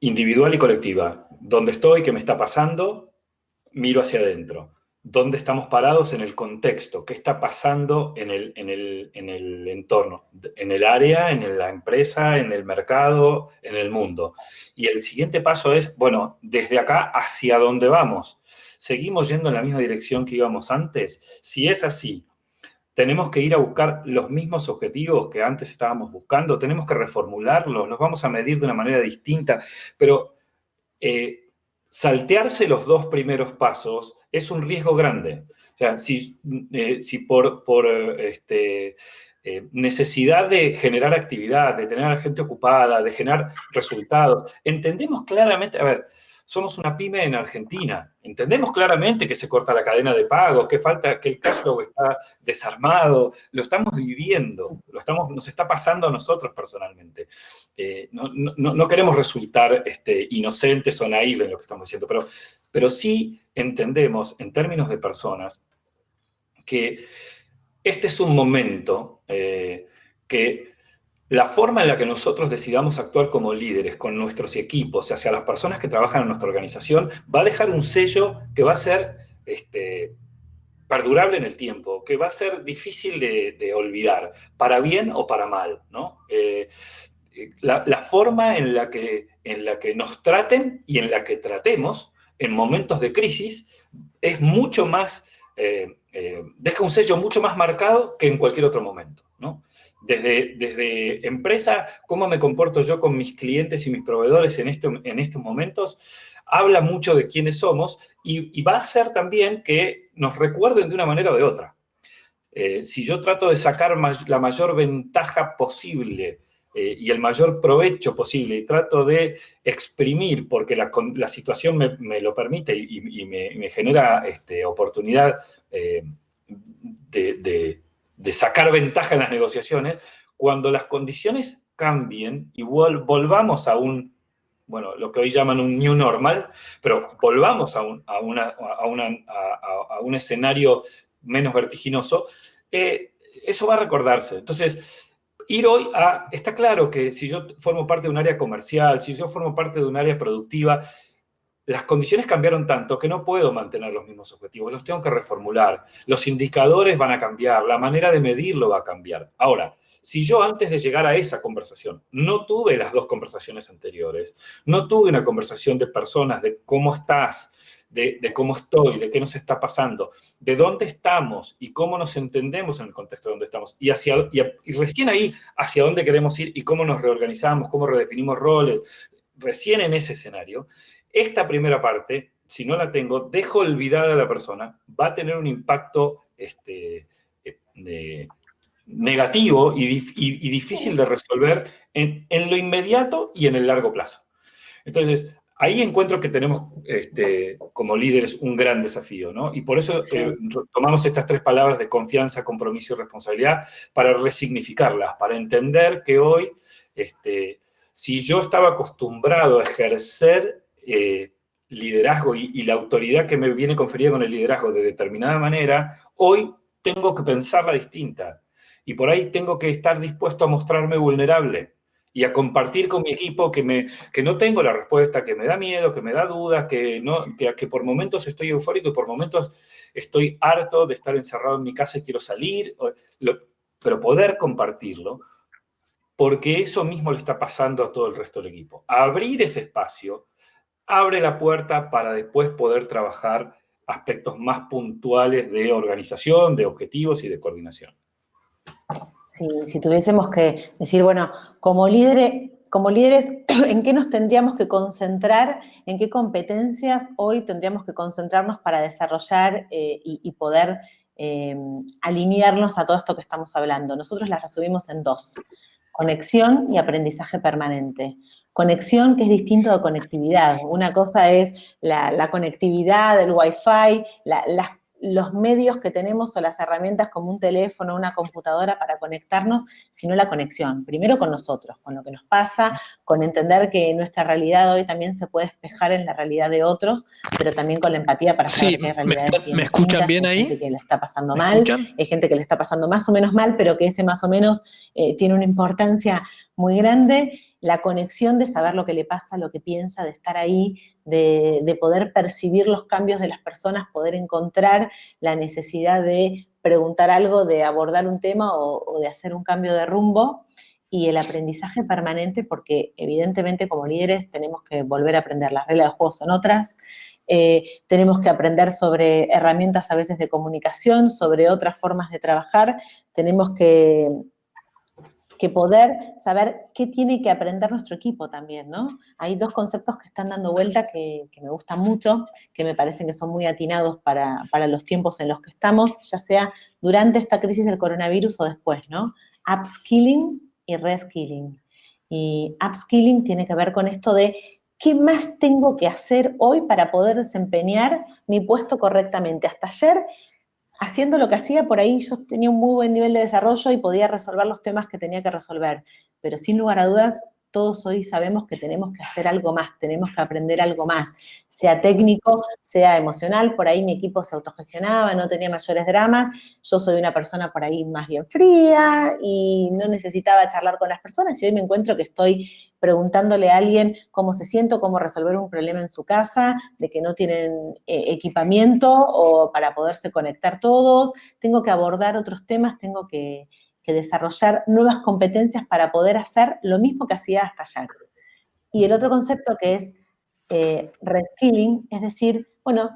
individual y colectiva. ¿Dónde estoy? ¿Qué me está pasando? Miro hacia adentro. ¿Dónde estamos parados en el contexto? ¿Qué está pasando en el entorno? En el área, en la empresa, en el mercado, en el mundo. Y el siguiente paso es, bueno, desde acá, ¿hacia dónde vamos? ¿Seguimos yendo en la misma dirección que íbamos antes? Si es así, ¿tenemos que ir a buscar los mismos objetivos que antes estábamos buscando? ¿Tenemos que reformularlos? ¿Los vamos a medir de una manera distinta? Pero saltearse los dos primeros pasos es un riesgo grande. O sea, si por necesidad de generar actividad, de tener a la gente ocupada, de generar resultados, entendemos claramente, a ver, somos una pyme en Argentina, entendemos claramente que se corta la cadena de pagos, que falta, que el cash flow está desarmado, lo estamos viviendo, nos está pasando a nosotros personalmente. No queremos resultar inocentes o naíves en lo que estamos diciendo, pero sí entendemos, en términos de personas, que este es un momento que la forma en la que nosotros decidamos actuar como líderes con nuestros equipos, hacia las personas que trabajan en nuestra organización, va a dejar un sello que va a ser perdurable en el tiempo, que va a ser difícil de olvidar, para bien o para mal, ¿no? La forma en la que nos traten y en la que tratemos en momentos de crisis es mucho más, deja un sello mucho más marcado que en cualquier otro momento, ¿no? Desde empresa, cómo me comporto yo con mis clientes y mis proveedores en estos momentos, habla mucho de quiénes somos y va a hacer también que nos recuerden de una manera o de otra. Si yo trato de sacar la mayor ventaja posible y el mayor provecho posible y trato de exprimir porque la situación me lo permite y me genera oportunidad de sacar ventaja en las negociaciones, cuando las condiciones cambien y volvamos a lo que hoy llaman un new normal, pero volvamos a un escenario menos vertiginoso, eso va a recordarse. Entonces, ir hoy está claro que si yo formo parte de un área comercial, si yo formo parte de un área productiva, las condiciones cambiaron tanto que no puedo mantener los mismos objetivos, los tengo que reformular, los indicadores van a cambiar, la manera de medirlo va a cambiar. Ahora, si yo antes de llegar a esa conversación no tuve las dos conversaciones anteriores, no tuve una conversación de personas, de cómo estás, de cómo estoy, de qué nos está pasando, de dónde estamos y cómo nos entendemos en el contexto de dónde estamos, y recién ahí hacia dónde queremos ir y cómo nos reorganizamos, cómo redefinimos roles, recién en ese escenario, esta primera parte, si no la tengo, dejo olvidada a la persona, va a tener un impacto negativo y difícil de resolver en lo inmediato y en el largo plazo. Entonces, ahí encuentro que tenemos como líderes un gran desafío, ¿no? Y por eso tomamos estas tres palabras de confianza, compromiso y responsabilidad para resignificarlas, para entender que hoy, si yo estaba acostumbrado a ejercer liderazgo y la autoridad que me viene conferida con el liderazgo de determinada manera, hoy tengo que pensarla distinta. Y por ahí tengo que estar dispuesto a mostrarme vulnerable y a compartir con mi equipo que no tengo la respuesta, que me da miedo, que me da dudas, que por momentos estoy eufórico y por momentos estoy harto de estar encerrado en mi casa y quiero salir, pero poder compartirlo, porque eso mismo le está pasando a todo el resto del equipo. Abrir ese espacio abre la puerta para después poder trabajar aspectos más puntuales de organización, de objetivos y de coordinación. Si tuviésemos que decir, bueno, como líderes en qué nos tendríamos que concentrar, en qué competencias hoy tendríamos que concentrarnos para desarrollar y poder alinearnos a todo esto que estamos hablando. Nosotros las resumimos en 2, conexión y aprendizaje permanente. Conexión, que es distinto de conectividad. Una cosa es la conectividad, el Wi-Fi, los medios que tenemos o las herramientas como un teléfono, una computadora para conectarnos, sino la conexión. Primero con nosotros, con lo que nos pasa, con entender que nuestra realidad hoy también se puede espejar en la realidad de otros, pero también con la empatía para saber que hay realidades bien ¿Me escuchan distintas. bien hay ahí? gente que le está pasando ¿Me mal, escuchan? hay gente que le está pasando más o menos mal, pero que ese más o menos tiene una importancia muy grande. La conexión de saber lo que le pasa, lo que piensa, de estar ahí, de poder percibir los cambios de las personas, poder encontrar la necesidad de preguntar algo, de abordar un tema o de hacer un cambio de rumbo. Y el aprendizaje permanente, porque evidentemente como líderes tenemos que volver a aprender. Las reglas del juego son otras. Tenemos que aprender sobre herramientas a veces de comunicación, sobre otras formas de trabajar. Tenemos que poder saber qué tiene que aprender nuestro equipo también, ¿no? Hay 2 conceptos que están dando vuelta que me gustan mucho, que me parecen que son muy atinados para los tiempos en los que estamos, ya sea durante esta crisis del coronavirus o después, ¿no? Upskilling y reskilling. Y upskilling tiene que ver con esto de ¿qué más tengo que hacer hoy para poder desempeñar mi puesto correctamente? Hasta ayer, haciendo lo que hacía, por ahí yo tenía un muy buen nivel de desarrollo y podía resolver los temas que tenía que resolver. Pero sin lugar a dudas, todos hoy sabemos que tenemos que hacer algo más, tenemos que aprender algo más, sea técnico, sea emocional. Por ahí mi equipo se autogestionaba, no tenía mayores dramas. Yo soy una persona por ahí más bien fría y no necesitaba charlar con las personas. Y hoy me encuentro que estoy preguntándole a alguien cómo se siente, cómo resolver un problema en su casa, de que no tienen equipamiento o para poderse conectar todos. Tengo que abordar otros temas, tengo que desarrollar nuevas competencias para poder hacer lo mismo que hacía hasta ayer. Y el otro concepto que es reskilling, es decir, bueno,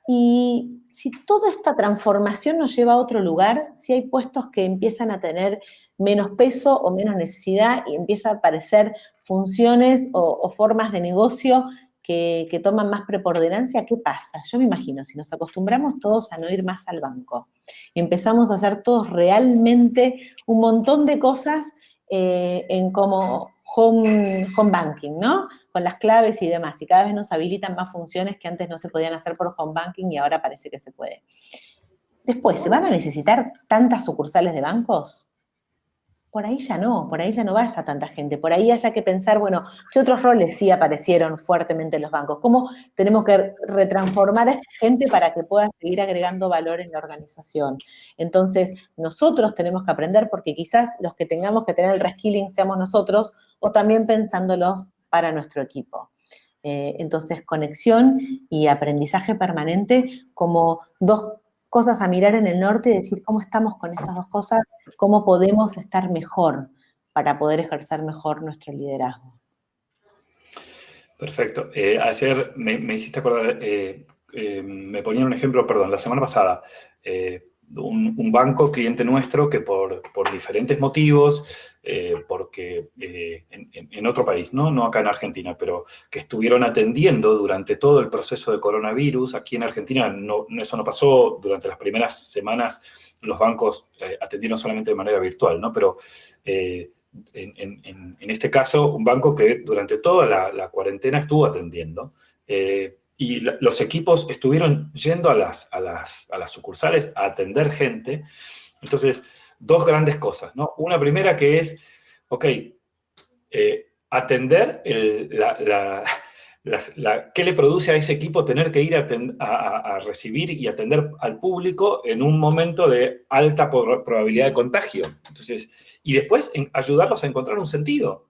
y si toda esta transformación nos lleva a otro lugar, si hay puestos que empiezan a tener menos peso o menos necesidad y empiezan a aparecer funciones o formas de negocio que toman más preponderancia, ¿qué pasa? Yo me imagino, si nos acostumbramos todos a no ir más al banco, empezamos a hacer todos realmente un montón de cosas en como home banking, ¿no? Con las claves y demás, y cada vez nos habilitan más funciones que antes no se podían hacer por home banking y ahora parece que se puede. Después, ¿se van a necesitar tantas sucursales de bancos? Por ahí ya no vaya tanta gente. Por ahí haya que pensar, bueno, ¿qué otros roles sí aparecieron fuertemente en los bancos? ¿Cómo tenemos que retransformar a esta gente para que pueda seguir agregando valor en la organización? Entonces, nosotros tenemos que aprender porque quizás los que tengamos que tener el reskilling seamos nosotros o también pensándolos para nuestro equipo. Entonces, conexión y aprendizaje permanente como 2 cosas a mirar en el norte y decir cómo estamos con estas 2 cosas, cómo podemos estar mejor para poder ejercer mejor nuestro liderazgo. Perfecto. Ayer me hiciste acordar, me ponían un ejemplo, perdón, la semana pasada, un banco cliente nuestro que por diferentes motivos, porque en otro país, ¿no? Acá en Argentina, pero que estuvieron atendiendo durante todo el proceso de coronavirus. Aquí en Argentina eso no pasó. Durante las primeras semanas los bancos atendieron solamente de manera virtual, ¿no? Pero en este caso, un banco que durante toda la cuarentena estuvo atendiendo. Y los equipos estuvieron yendo a las sucursales a atender gente. Entonces, 2 grandes cosas, ¿no? Una primera que es, ok, atender qué le produce a ese equipo tener que ir a recibir y atender al público en un momento de alta probabilidad de contagio. Entonces, y después ayudarlos a encontrar un sentido,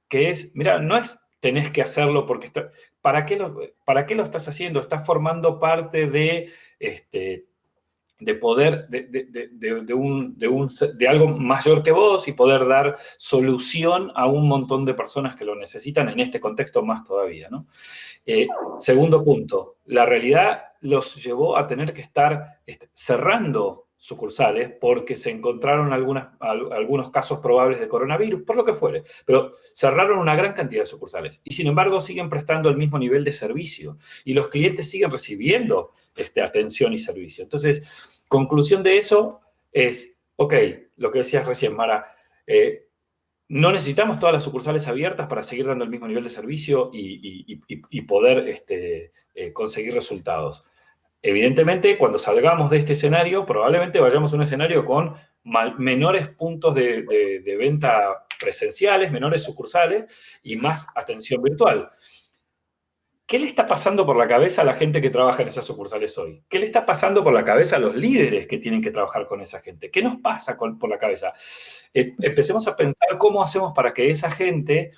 que es, mira, no es tenés que hacerlo porque ¿para qué lo estás haciendo? Estás formando parte de poder, de algo mayor que vos y poder dar solución a un montón de personas que lo necesitan, en este contexto más todavía, ¿no? Segundo punto, la realidad los llevó a tener que estar cerrando sucursales porque se encontraron algunos casos probables de coronavirus, por lo que fuere, pero cerraron una gran cantidad de sucursales y sin embargo siguen prestando el mismo nivel de servicio y los clientes siguen recibiendo atención y servicio. Entonces, conclusión de eso es, ok, lo que decías recién, Mara, no necesitamos todas las sucursales abiertas para seguir dando el mismo nivel de servicio y poder conseguir resultados. Evidentemente, cuando salgamos de este escenario, probablemente vayamos a un escenario con menores puntos de venta presenciales, menores sucursales y más atención virtual. ¿Qué le está pasando por la cabeza a la gente que trabaja en esas sucursales hoy? ¿Qué le está pasando por la cabeza a los líderes que tienen que trabajar con esa gente? ¿Qué nos pasa por la cabeza? Empecemos a pensar cómo hacemos para que esa gente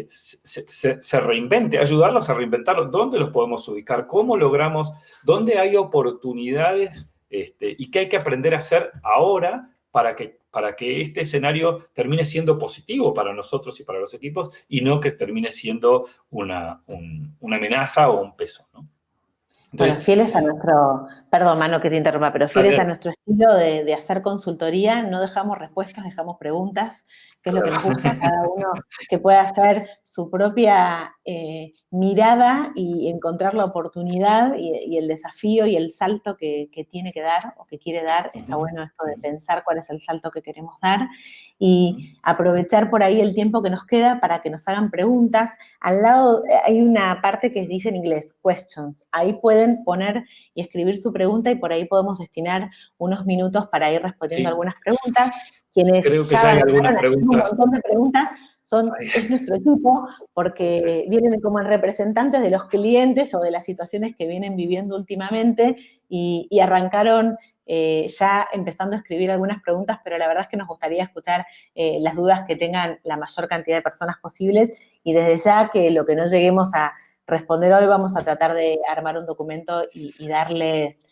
se reinvente, ayudarlos a reinventarlo, dónde los podemos ubicar, cómo logramos, dónde hay oportunidades y qué hay que aprender a hacer ahora para que este escenario termine siendo positivo para nosotros y para los equipos y no que termine siendo una amenaza o un peso, ¿no? Entonces, bueno, fieles a nuestro, perdón, Manu, que te interrumpa, pero fieles a nuestro estilo de hacer consultoría, no dejamos respuestas, dejamos preguntas, que es lo que nos gusta, cada uno que pueda hacer su propia mirada y encontrar la oportunidad y el desafío y el salto que tiene que dar o que quiere dar. Está bueno esto de pensar cuál es el salto que queremos dar y aprovechar por ahí el tiempo que nos queda para que nos hagan preguntas. Al lado hay una parte que dice en inglés, questions. Ahí pueden poner y escribir su pregunta y por ahí podemos destinar unos minutos para ir respondiendo algunas preguntas. Quienes creo que ya hay algunas preguntas. Un montón de preguntas es nuestro equipo, porque vienen como representantes de los clientes o de las situaciones que vienen viviendo últimamente y arrancaron ya empezando a escribir algunas preguntas, pero la verdad es que nos gustaría escuchar las dudas que tengan la mayor cantidad de personas posibles y desde ya que lo que no lleguemos a responder hoy vamos a tratar de armar un documento y darles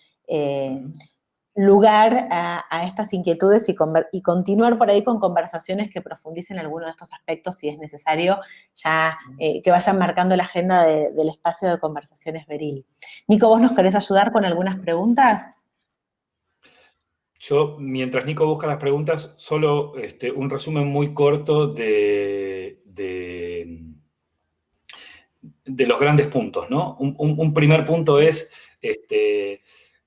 lugar a estas inquietudes y continuar por ahí con conversaciones que profundicen algunos de estos aspectos si es necesario, ya que vayan marcando la agenda del espacio de conversaciones Beril. Nico, ¿vos nos querés ayudar con algunas preguntas? Yo, mientras Nico busca las preguntas, solo un resumen muy corto de los grandes puntos, ¿no? Un primer punto es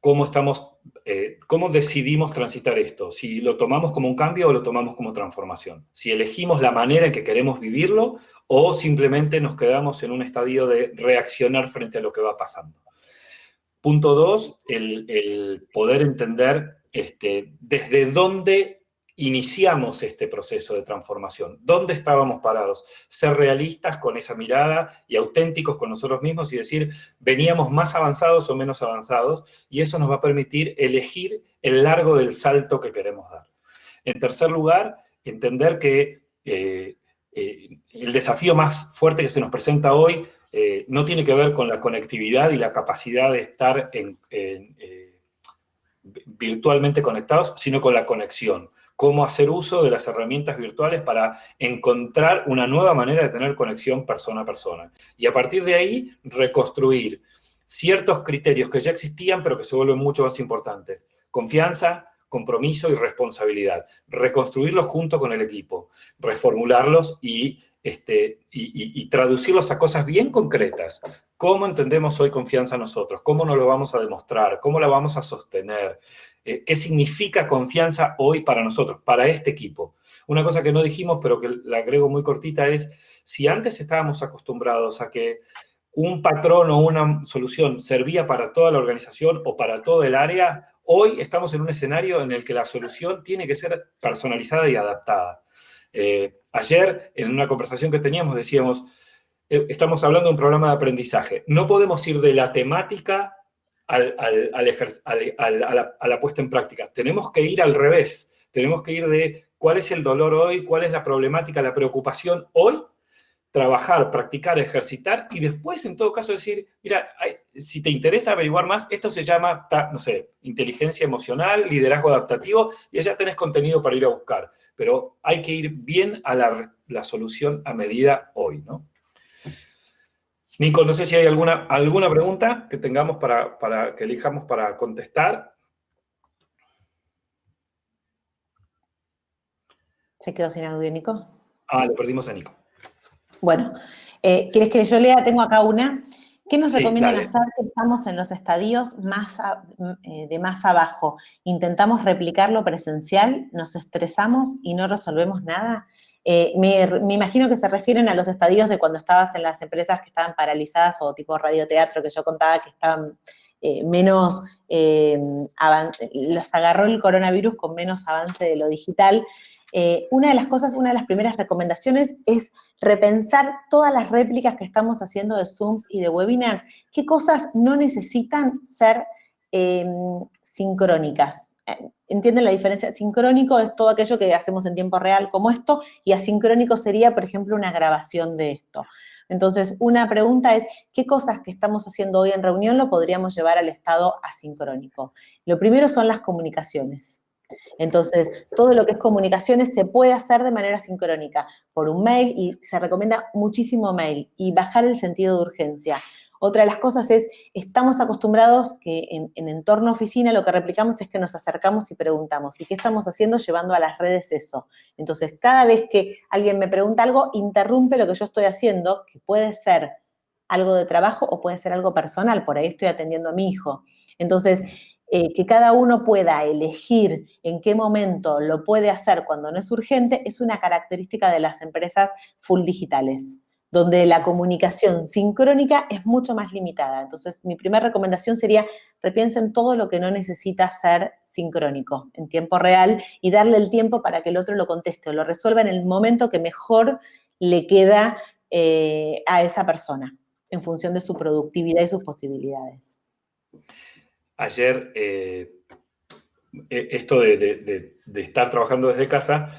cómo decidimos transitar esto, si lo tomamos como un cambio o lo tomamos como transformación, si elegimos la manera en que queremos vivirlo o simplemente nos quedamos en un estadio de reaccionar frente a lo que va pasando. Punto 2, el poder entender desde dónde iniciamos este proceso de transformación, dónde estábamos parados, ser realistas con esa mirada y auténticos con nosotros mismos y decir, veníamos más avanzados o menos avanzados, y eso nos va a permitir elegir el largo del salto que queremos dar. En tercer lugar, entender que el desafío más fuerte que se nos presenta hoy no tiene que ver con la conectividad y la capacidad de estar virtualmente conectados, sino con la conexión. Cómo hacer uso de las herramientas virtuales para encontrar una nueva manera de tener conexión persona a persona. Y a partir de ahí, reconstruir ciertos criterios que ya existían, pero que se vuelven mucho más importantes. Confianza, compromiso y responsabilidad. Reconstruirlos junto con el equipo, reformularlos y traducirlos a cosas bien concretas. ¿Cómo entendemos hoy confianza nosotros? ¿Cómo nos lo vamos a demostrar? ¿Cómo la vamos a sostener? ¿Qué significa confianza hoy para nosotros, para este equipo? Una cosa que no dijimos, pero que la agrego muy cortita es, si antes estábamos acostumbrados a que un patrón o una solución servía para toda la organización o para todo el área, hoy estamos en un escenario en el que la solución tiene que ser personalizada y adaptada. Ayer, en una conversación que teníamos, decíamos, estamos hablando de un programa de aprendizaje. No podemos ir de la temática a la puesta en práctica. Tenemos que ir al revés. Tenemos que ir de cuál es el dolor hoy, cuál es la problemática, la preocupación hoy, trabajar, practicar, ejercitar y después, en todo caso, decir, mira, si te interesa averiguar más, esto se llama, no sé, inteligencia emocional, liderazgo adaptativo, y allá tenés contenido para ir a buscar. Pero hay que ir bien a la solución a medida hoy, ¿no? Nico, no sé si hay alguna pregunta que tengamos para que elijamos para contestar. ¿Se quedó sin audio, Nico? Ah, lo perdimos a Nico. Bueno, ¿quieres que yo lea? Tengo acá una. ¿Qué nos Sí, recomiendan dale. hacer si estamos en los estadios de más abajo? ¿Intentamos replicar lo presencial? ¿Nos estresamos y no resolvemos nada? Me imagino que se refieren a los estadios de cuando estabas en las empresas que estaban paralizadas o tipo radioteatro que yo contaba que estaban menos, los agarró el coronavirus con menos avance de lo digital. Una de las primeras recomendaciones es repensar todas las réplicas que estamos haciendo de Zooms y de webinars. ¿Qué cosas no necesitan ser sincrónicas? ¿Entienden la diferencia? Sincrónico es todo aquello que hacemos en tiempo real como esto, y asincrónico sería, por ejemplo, una grabación de esto. Entonces, una pregunta es, ¿qué cosas que estamos haciendo hoy en reunión lo podríamos llevar al estado asincrónico? Lo primero son las comunicaciones. Entonces, todo lo que es comunicaciones se puede hacer de manera sincrónica, por un mail, y se recomienda muchísimo mail, y bajar el sentido de urgencia. Otra de las cosas es, estamos acostumbrados que en entorno oficina lo que replicamos es que nos acercamos y preguntamos, ¿y qué estamos haciendo? Llevando a las redes eso. Entonces, cada vez que alguien me pregunta algo, interrumpe lo que yo estoy haciendo, que puede ser algo de trabajo o puede ser algo personal, por ahí estoy atendiendo a mi hijo. Entonces, que cada uno pueda elegir en qué momento lo puede hacer cuando no es urgente, es una característica de las empresas full digitales, donde la comunicación sincrónica es mucho más limitada. Entonces, mi primera recomendación sería repiensen todo lo que no necesita ser sincrónico en tiempo real y darle el tiempo para que el otro lo conteste o lo resuelva en el momento que mejor le queda a esa persona, en función de su productividad y sus posibilidades. Ayer, esto de estar trabajando desde casa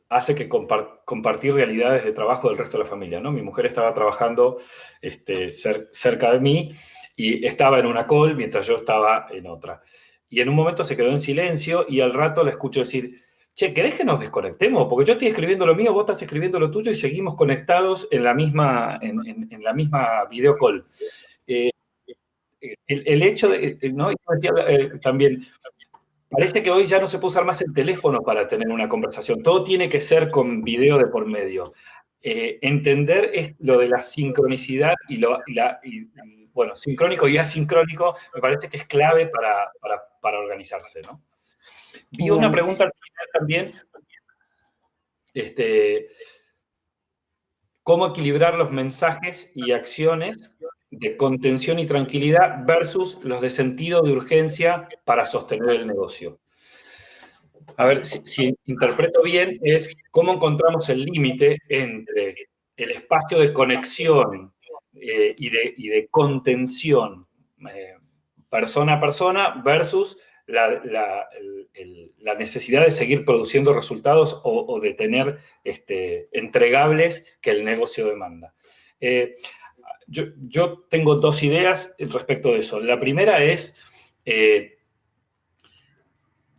hace que compartir realidades de trabajo del resto de la familia, ¿no? Mi mujer estaba trabajando cerca de mí y estaba en una call mientras yo estaba en otra. Y en un momento se quedó en silencio y al rato la escucho decir, che, ¿querés que nos desconectemos? Porque yo estoy escribiendo lo mío, vos estás escribiendo lo tuyo y seguimos conectados en la misma video call. El hecho de, ¿no? Y yo decía, también, parece que hoy ya no se puede usar más el teléfono para tener una conversación. Todo tiene que ser con video de por medio. Entender lo de la sincronicidad bueno, sincrónico y asincrónico me parece que es clave para organizarse, ¿no? Vi una pregunta al final también. ¿Cómo equilibrar los mensajes y acciones de contención y tranquilidad versus los de sentido de urgencia para sostener el negocio? A ver, si interpreto bien, es cómo encontramos el límite entre el espacio de conexión y de contención persona a persona versus la necesidad de seguir produciendo resultados o de tener entregables que el negocio demanda. Yo tengo dos ideas respecto de eso. La primera es,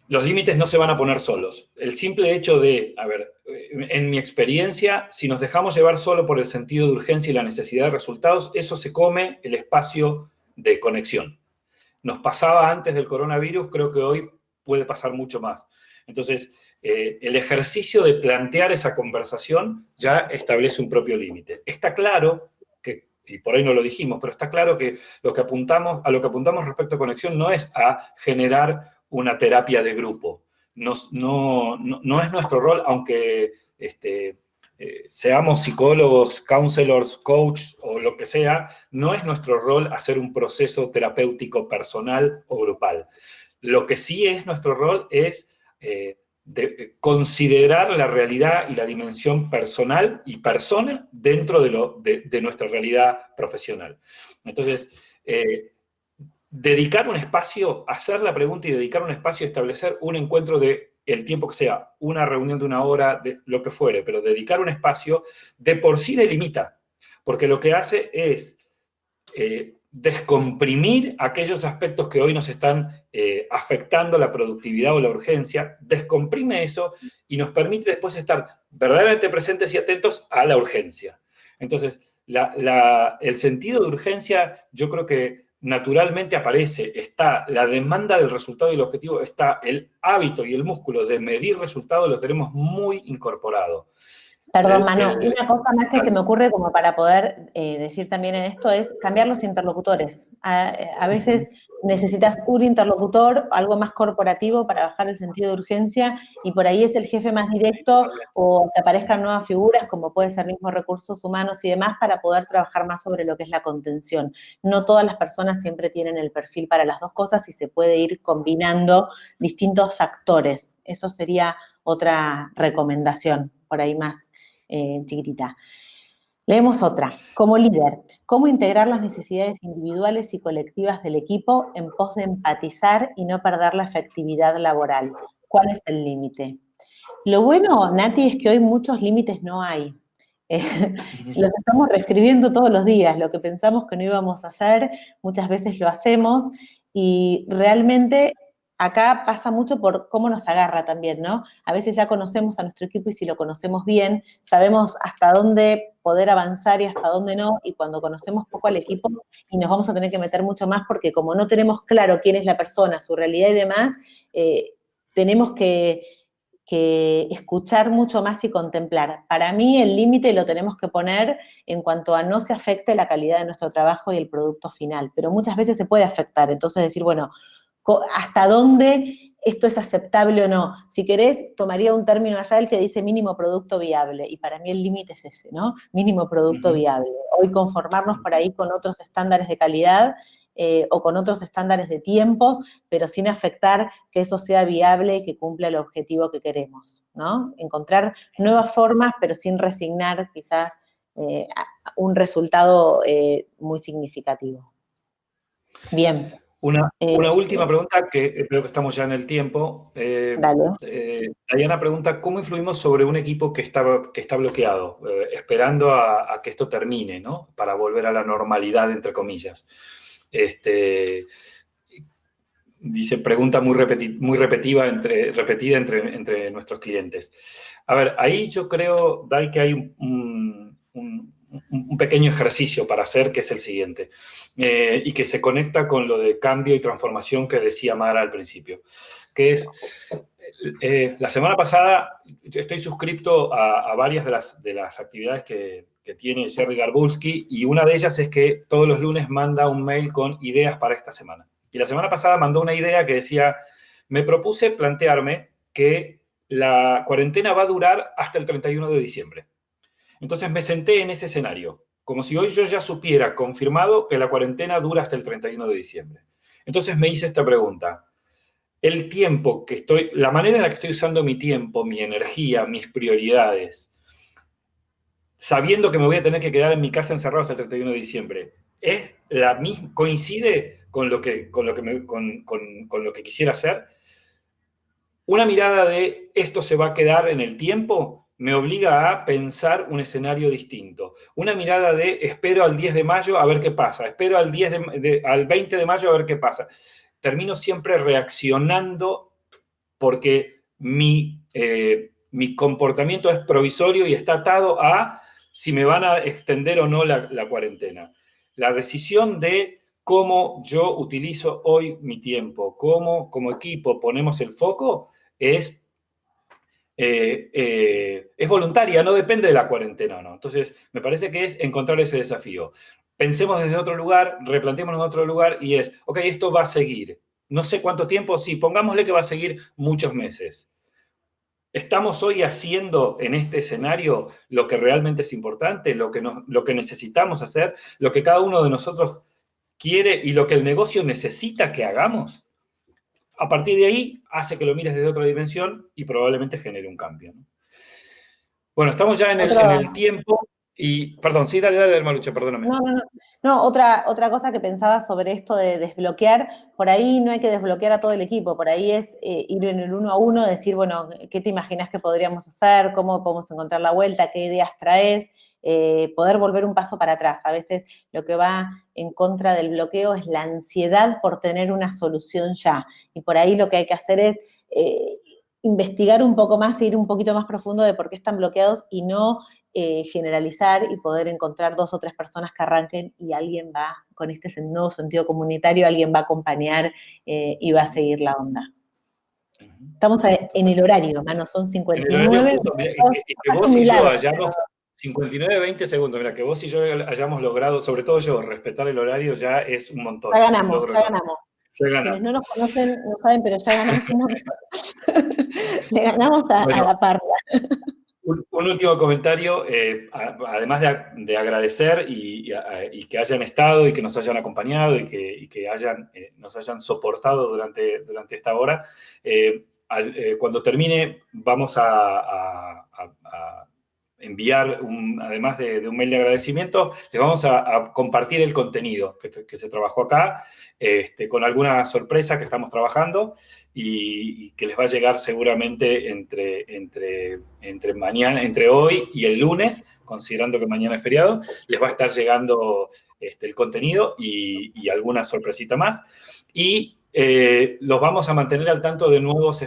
los límites no se van a poner solos. El simple hecho de, a ver, en mi experiencia, si nos dejamos llevar solo por el sentido de urgencia y la necesidad de resultados, eso se come el espacio de conexión. Nos pasaba antes del coronavirus, creo que hoy puede pasar mucho más. Entonces, el ejercicio de plantear esa conversación ya establece un propio límite. Está claro que, y por ahí no lo dijimos, pero está claro que a lo que apuntamos respecto a conexión no es a generar una terapia de grupo. No es nuestro rol, aunque seamos psicólogos, counselors, coach o lo que sea, no es nuestro rol hacer un proceso terapéutico personal o grupal. Lo que sí es nuestro rol es considerar la realidad y la dimensión personal y persona dentro de nuestra realidad profesional. Entonces, dedicar un espacio, hacer la pregunta y dedicar un espacio, establecer un encuentro de el tiempo que sea, una reunión de una hora, de lo que fuere, pero dedicar un espacio de por sí delimita, porque lo que hace es descomprimir aquellos aspectos que hoy nos están afectando la productividad o la urgencia, descomprime eso y nos permite después estar verdaderamente presentes y atentos a la urgencia. Entonces, el sentido de urgencia yo creo que naturalmente aparece, está la demanda del resultado y el objetivo, está el hábito y el músculo de medir resultados, lo tenemos muy incorporado. Perdón, Manu, una cosa más que se me ocurre como para poder decir también en esto es cambiar los interlocutores. A veces necesitas un interlocutor, algo más corporativo para bajar el sentido de urgencia y por ahí es el jefe más directo o que aparezcan nuevas figuras como puede ser mismo recursos humanos y demás para poder trabajar más sobre lo que es la contención. No todas las personas siempre tienen el perfil para las dos cosas y se puede ir combinando distintos actores. Eso sería otra recomendación por ahí más chiquitita. Leemos otra. Como líder, ¿cómo integrar las necesidades individuales y colectivas del equipo en pos de empatizar y no perder la efectividad laboral? ¿Cuál es el límite? Lo bueno, Nati, es que hoy muchos límites no hay. Los estamos reescribiendo todos los días. Lo que pensamos que no íbamos a hacer, muchas veces lo hacemos y realmente acá pasa mucho por cómo nos agarra también, ¿no? A veces ya conocemos a nuestro equipo y si lo conocemos bien, sabemos hasta dónde poder avanzar y hasta dónde no, y cuando conocemos poco al equipo y nos vamos a tener que meter mucho más porque como no tenemos claro quién es la persona, su realidad y demás, tenemos que escuchar mucho más y contemplar. Para mí el límite lo tenemos que poner en cuanto a no se afecte la calidad de nuestro trabajo y el producto final, pero muchas veces se puede afectar, entonces decir, bueno, hasta dónde esto es aceptable o no. Si querés, tomaría un término allá el que dice mínimo producto viable, y para mí el límite es ese, ¿no? Mínimo producto viable. Hoy conformarnos por ahí con otros estándares de calidad o con otros estándares de tiempos, pero sin afectar que eso sea viable y que cumpla el objetivo que queremos, ¿no? Encontrar nuevas formas, pero sin resignar quizás un resultado muy significativo. Bien. Una última pregunta, que creo que estamos ya en el tiempo. Dale. Diana pregunta, ¿cómo influimos sobre un equipo que está bloqueado, esperando a que esto termine, ¿no? Para volver a la normalidad, entre comillas? Dice, pregunta muy repetida entre nuestros clientes. A ver, ahí yo creo, Dai, que hay un pequeño ejercicio para hacer, que es el siguiente, y que se conecta con lo de cambio y transformación que decía Mara al principio, que es, la semana pasada estoy suscripto a varias de las actividades que tiene Jerry Garbulski, y una de ellas es que todos los lunes manda un mail con ideas para esta semana. Y la semana pasada mandó una idea que decía, me propuse plantearme que la cuarentena va a durar hasta el 31 de diciembre. Entonces me senté en ese escenario, como si hoy yo ya supiera confirmado que la cuarentena dura hasta el 31 de diciembre. Entonces me hice esta pregunta. El tiempo que estoy, la manera en la que estoy usando mi tiempo, mi energía, mis prioridades, sabiendo que me voy a tener que quedar en mi casa encerrado hasta el 31 de diciembre, ¿es la misma, coincide con lo que quisiera hacer? Una mirada de esto se va a quedar en el tiempo me obliga a pensar un escenario distinto. Una mirada de espero al 10 de mayo a ver qué pasa, espero al 20 de mayo a ver qué pasa. Termino siempre reaccionando porque mi comportamiento es provisorio y está atado a si me van a extender o no la cuarentena. La decisión de cómo yo utilizo hoy mi tiempo, cómo como equipo ponemos el foco, es voluntaria, no depende de la cuarentena, ¿no? Entonces, me parece que es encontrar ese desafío. Pensemos desde otro lugar, replanteémonos en otro lugar y es, ok, esto va a seguir. No sé cuánto tiempo, sí, pongámosle que va a seguir muchos meses. ¿Estamos hoy haciendo en este escenario lo que realmente es importante, lo que necesitamos hacer, lo que cada uno de nosotros quiere y lo que el negocio necesita que hagamos? A partir de ahí, hace que lo mires desde otra dimensión y probablemente genere un cambio, ¿no? Bueno, estamos ya en el tiempo y... Perdón, sí, dale, Marucha, perdóname. No, otra cosa que pensaba sobre esto de desbloquear, por ahí no hay que desbloquear a todo el equipo, por ahí es ir en el 1 a 1, decir, bueno, ¿qué te imaginas que podríamos hacer? ¿Cómo podemos encontrar la vuelta? ¿Qué ideas traes? Poder volver un paso para atrás. A veces lo que va en contra del bloqueo es la ansiedad por tener una solución ya. Y por ahí lo que hay que hacer es investigar un poco más e ir un poquito más profundo de por qué están bloqueados y no generalizar y poder encontrar 2 o 3 personas que arranquen y alguien va, con este nuevo sentido comunitario, alguien va a acompañar y va a seguir la onda. Estamos en el horario, mano, son 59. En el horario justo, mira, que vos y yo hayamos 59, 20 segundos, mira, que vos y yo hayamos logrado, sobre todo yo, respetar el horario ya es un montón. Ya ganamos, ya ganamos. Ya ganamos. Quienes no nos conocen no saben, pero ya ganamos un montón. Le ganamos a la parla. Un último comentario, además de agradecer y que hayan estado y que nos hayan acompañado y que nos hayan soportado durante esta hora, cuando termine vamos a enviar, además de un mail de agradecimiento, les vamos a compartir el contenido que se trabajó acá, con alguna sorpresa que estamos trabajando y que les va a llegar seguramente entre hoy y el lunes, considerando que mañana es feriado, les va a estar llegando el contenido y alguna sorpresita más. Y los vamos a mantener al tanto de nuevos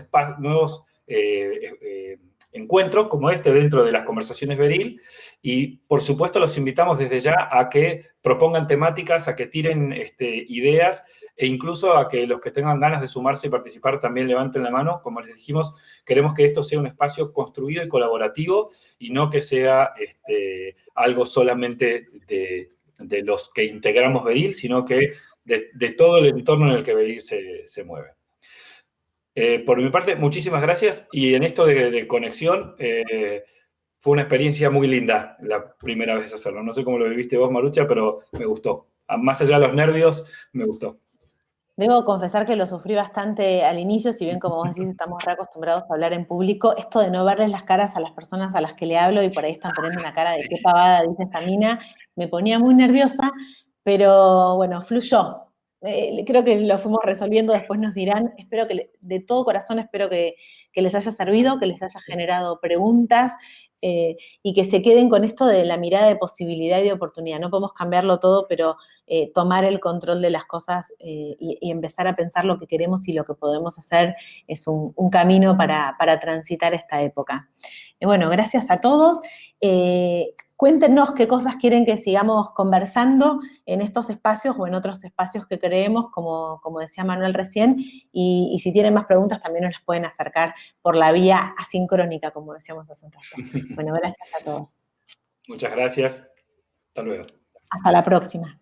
encuentros como este dentro de las conversaciones Beril, y por supuesto los invitamos desde ya a que propongan temáticas, a que tiren ideas, e incluso a que los que tengan ganas de sumarse y participar también levanten la mano. Como les dijimos, queremos que esto sea un espacio construido y colaborativo y no que sea algo solamente de los que integramos Beril, sino que de todo el entorno en el que Beril se mueve. Por mi parte, muchísimas gracias, y en esto de conexión, fue una experiencia muy linda la primera vez hacerlo. No sé cómo lo viviste vos, Marucha, pero me gustó. Más allá de los nervios, me gustó. Debo confesar que lo sufrí bastante al inicio, si bien, como vos decís, estamos reacostumbrados a hablar en público. Esto de no verles las caras a las personas a las que le hablo y por ahí están poniendo una cara de qué pavada dice esta mina, me ponía muy nerviosa, pero bueno, fluyó. Creo que lo fuimos resolviendo, después nos dirán. Espero que, de todo corazón, espero que les haya servido, que les haya generado preguntas, y que se queden con esto de la mirada de posibilidad y de oportunidad. No podemos cambiarlo todo, pero tomar el control de las cosas y empezar a pensar lo que queremos y lo que podemos hacer es un camino para transitar esta época. Bueno, gracias a todos. Cuéntenos qué cosas quieren que sigamos conversando en estos espacios o en otros espacios que creemos, como decía Manuel recién, y si tienen más preguntas también nos las pueden acercar por la vía asincrónica, como decíamos hace un rato. Bueno, gracias a todos. Muchas gracias. Hasta luego. Hasta la próxima.